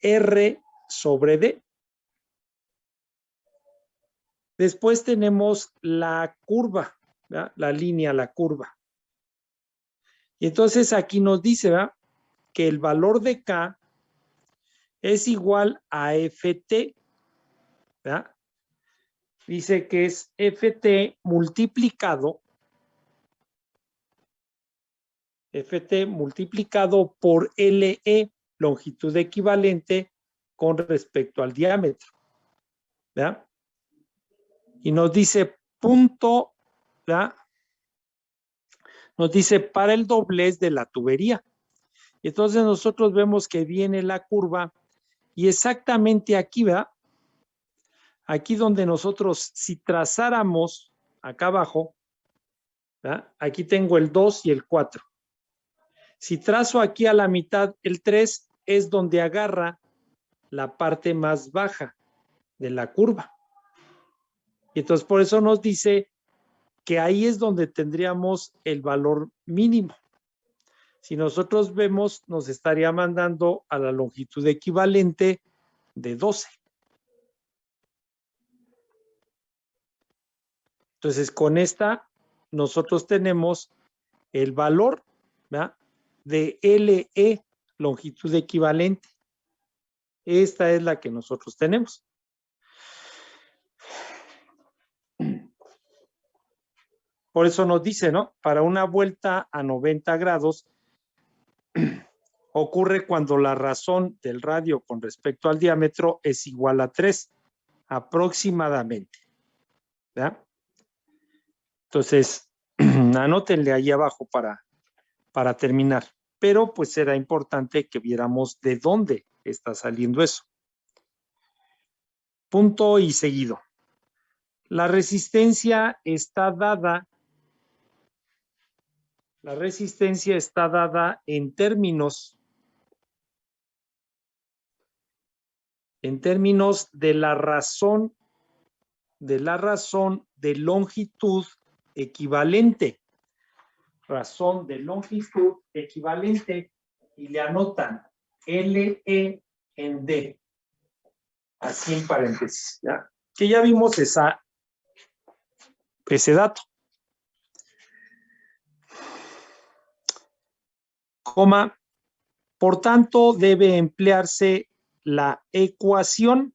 R sobre D. Después tenemos la curva, ¿verdad? La línea, la curva. Y entonces aquí nos dice, ¿verdad? Que el valor de K es igual a FT, ¿verdad? Dice que es FT multiplicado por LE, longitud equivalente con respecto al diámetro, ¿verdad? Y nos dice punto, ¿verdad? Nos dice para el doblez de la tubería. Y entonces nosotros vemos que viene la curva y exactamente aquí, ¿verdad? Aquí donde nosotros, si trazáramos acá abajo, ¿verdad? Aquí tengo el 2 y el 4. Si trazo aquí a la mitad el 3, es donde agarra la parte más baja de la curva. Y entonces por eso nos dice que ahí es donde tendríamos el valor mínimo. Si nosotros vemos, nos estaría mandando a la longitud equivalente de 12. Entonces, con esta, nosotros tenemos el valor, ¿verdad?, de LE, longitud equivalente. Esta es la que nosotros tenemos. Por eso nos dice, ¿no? Para una vuelta a 90 grados, ocurre cuando la razón del radio con respecto al diámetro es igual a 3, aproximadamente. ¿Ya? Entonces, anótenle ahí abajo para terminar. Pero pues será importante que viéramos de dónde está saliendo eso. Punto y seguido. La resistencia está dada. La resistencia está dada en términos de la razón de longitud equivalente. Razón de longitud equivalente y le anotan LE en D. Así en paréntesis, ¿ya? Que ya vimos ese dato. Coma, por tanto, debe emplearse la ecuación.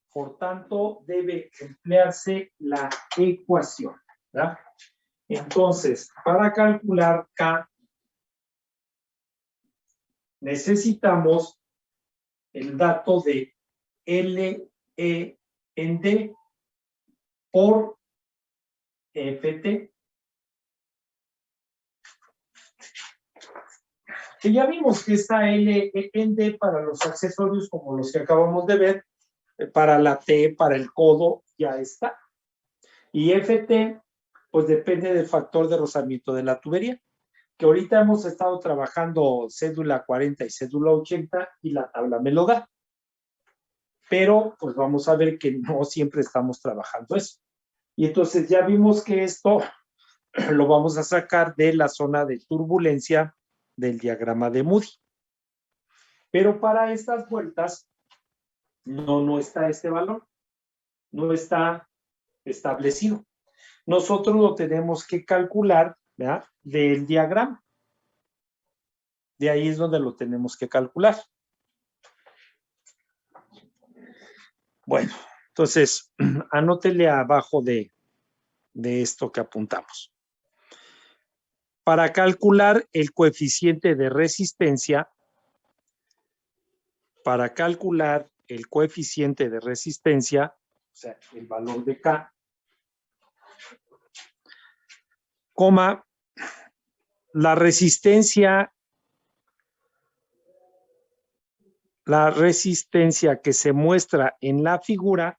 Por tanto, debe emplearse la ecuación, ¿verdad? Entonces, para calcular K, necesitamos el dato de LE en D por FT. Que ya vimos que esta LE en D para los accesorios como los que acabamos de ver, para la T, para el codo, ya está. Y FT, pues depende del factor de rozamiento de la tubería, que ahorita hemos estado trabajando cédula 40 y cédula 80 y la tabla me lo da. Pero pues vamos a ver que no siempre estamos trabajando eso. Y entonces ya vimos que esto lo vamos a sacar de la zona de turbulencia del diagrama de Moody. Pero para estas vueltas no está este valor, no está establecido. Nosotros lo tenemos que calcular, ¿verdad?, del diagrama. De ahí es donde lo tenemos que calcular. Bueno, entonces, anótele abajo de esto que apuntamos. Para calcular el coeficiente de resistencia, o sea, el valor de K, coma, la resistencia que se muestra en la figura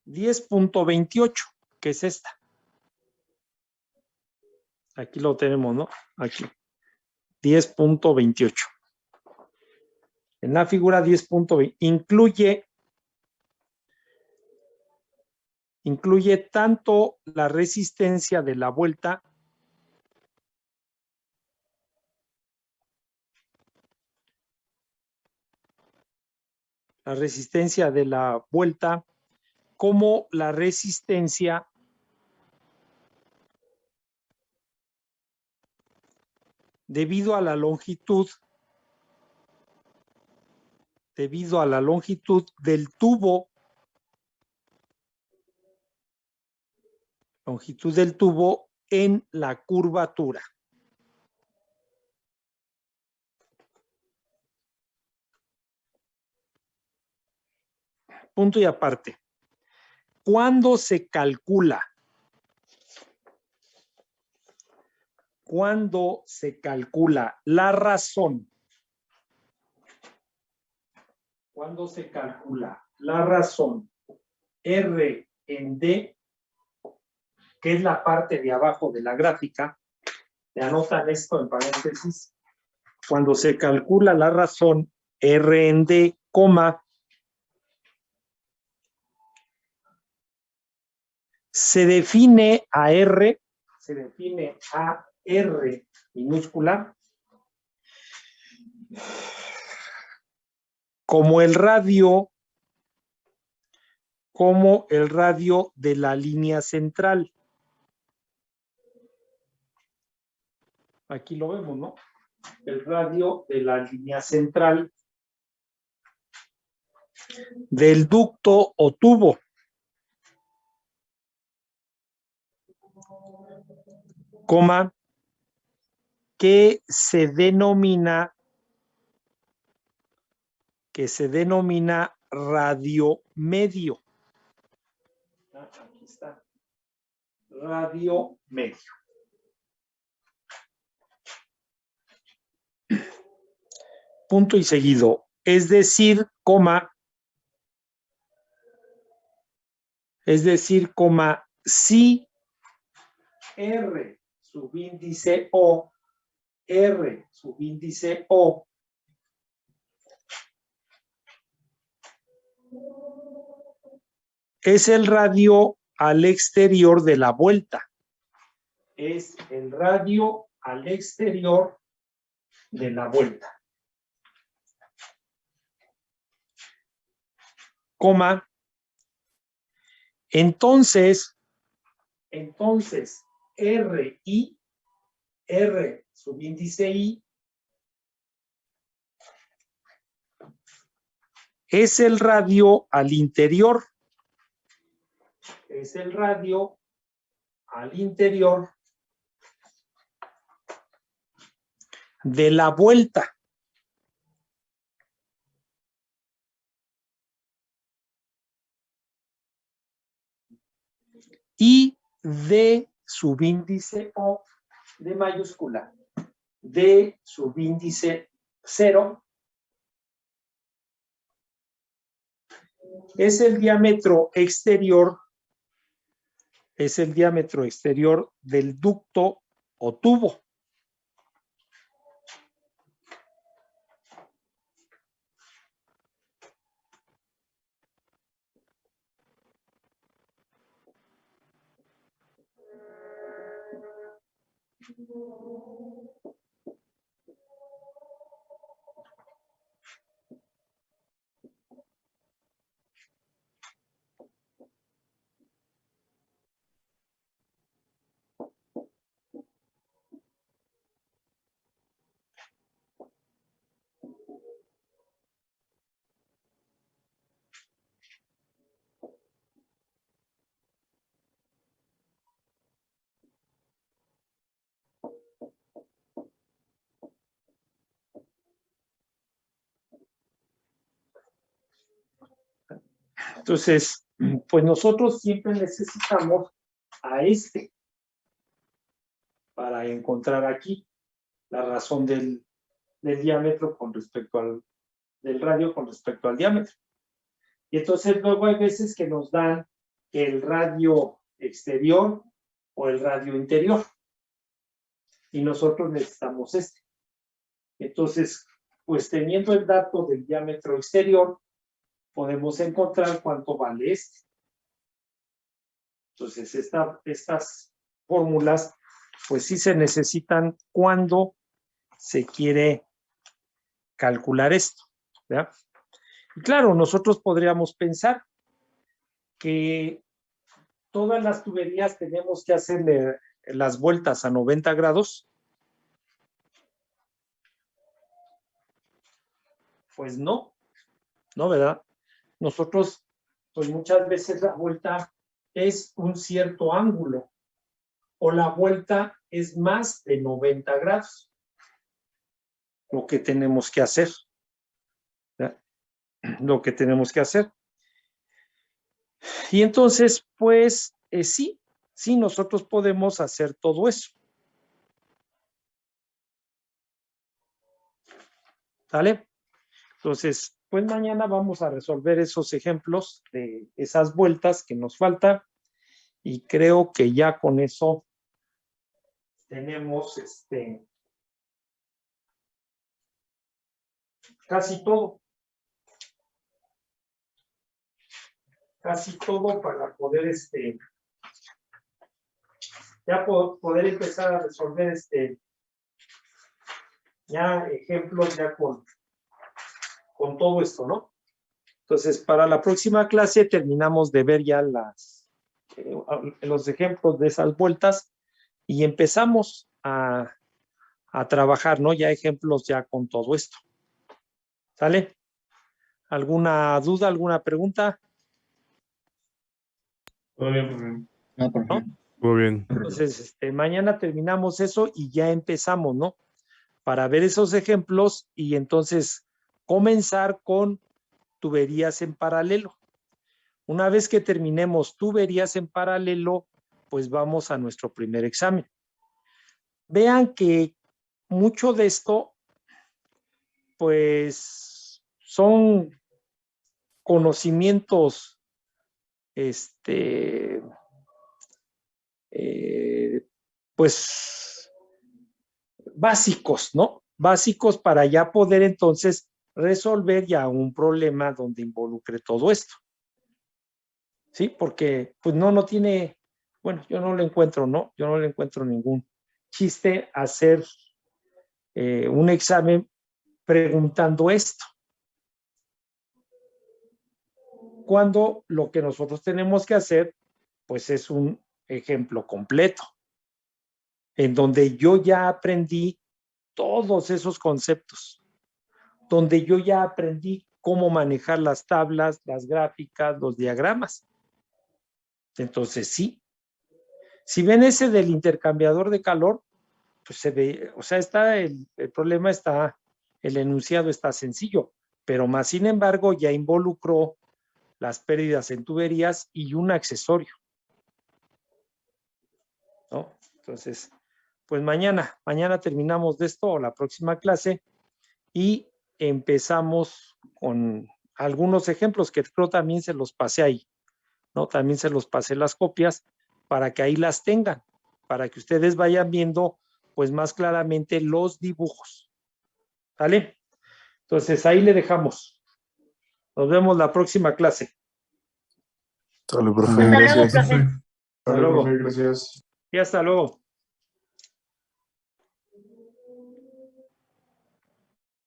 10.28, que es esta. Aquí lo tenemos, ¿no? Aquí. 10.28. En la figura 10.20 incluye tanto la resistencia de la vuelta como la resistencia debido a la longitud del tubo, en la curvatura. Punto y aparte. ¿Cuándo se calcula? La razón? ¿Cuándo se calcula la razón R en D que es la parte de abajo de la gráfica, le anotan esto en paréntesis, cuando se calcula la razón R en D, coma, se define a R minúscula como el radio de la línea central. Aquí lo vemos, ¿no? El radio de la línea central del ducto o tubo. Coma, que se denomina radiomedio. Aquí está. Radiomedio. Punto y seguido. Es decir, coma, si R subíndice O, es el radio al exterior de la vuelta. Es el radio al exterior de la vuelta. Coma. Entonces, R subíndice I, es el radio al interior. Es el radio al interior de la vuelta. Y D subíndice O de mayúscula, D subíndice 0, es el diámetro exterior del ducto o tubo. Entonces, pues nosotros siempre necesitamos a este para encontrar aquí la razón del diámetro con respecto del radio con respecto al diámetro. Y entonces luego hay veces que nos dan el radio exterior o el radio interior. Y nosotros necesitamos este. Entonces, pues teniendo el dato del diámetro exterior, podemos encontrar cuánto vale este. Entonces, estas fórmulas, pues sí se necesitan cuando se quiere calcular esto, ¿verdad? Y claro, nosotros podríamos pensar que todas las tuberías tenemos que hacerle las vueltas a 90 grados. Pues no, ¿verdad? Nosotros, pues muchas veces la vuelta es un cierto ángulo o la vuelta es más de 90 grados. Lo que tenemos que hacer. ¿Verdad? Lo que tenemos que hacer. Y entonces, pues, sí, nosotros podemos hacer todo eso. ¿Sale? Entonces, pues mañana vamos a resolver esos ejemplos de esas vueltas que nos falta Y creo que ya con eso tenemos casi todo. Casi todo para poder ya poder empezar a resolver ya ejemplos ya con todo esto, ¿no? Entonces, para la próxima clase terminamos de ver ya los ejemplos de esas vueltas y empezamos a trabajar, ¿no? Ya ejemplos ya con todo esto. ¿Sale? ¿Alguna duda, alguna pregunta? Todo bien, profe. No, profe. Muy bien. Entonces, mañana terminamos eso y ya empezamos, ¿no? Para ver esos ejemplos y entonces comenzar con tuberías en paralelo. Una vez que terminemos tuberías en paralelo, pues vamos a nuestro primer examen. Vean que mucho de esto, pues, son conocimientos, pues, básicos, ¿no? Básicos para ya poder entonces resolver ya un problema donde involucre todo esto. ¿Sí? Porque, pues, no tiene, bueno, yo no le encuentro, ¿no? Yo no le encuentro ningún chiste hacer un examen preguntando esto. Cuando lo que nosotros tenemos que hacer, pues, es un ejemplo completo, en donde yo ya aprendí todos esos conceptos, donde yo ya aprendí cómo manejar las tablas, las gráficas, los diagramas. Entonces, sí. Si ven ese del intercambiador de calor, pues se ve, o sea, está el problema está, el enunciado está sencillo, pero más sin embargo ya involucró las pérdidas en tuberías y un accesorio, ¿no? Entonces, pues mañana terminamos de esto o la próxima clase y empezamos con algunos ejemplos que creo también se los pasé ahí, ¿no? También se los pasé las copias para que ahí las tengan, para que ustedes vayan viendo pues más claramente los dibujos. ¿Vale? Entonces ahí le dejamos. Nos vemos la próxima clase. Sale, profe. Hasta luego, Gracias. profe. Hasta luego, profe. Gracias. Y hasta luego.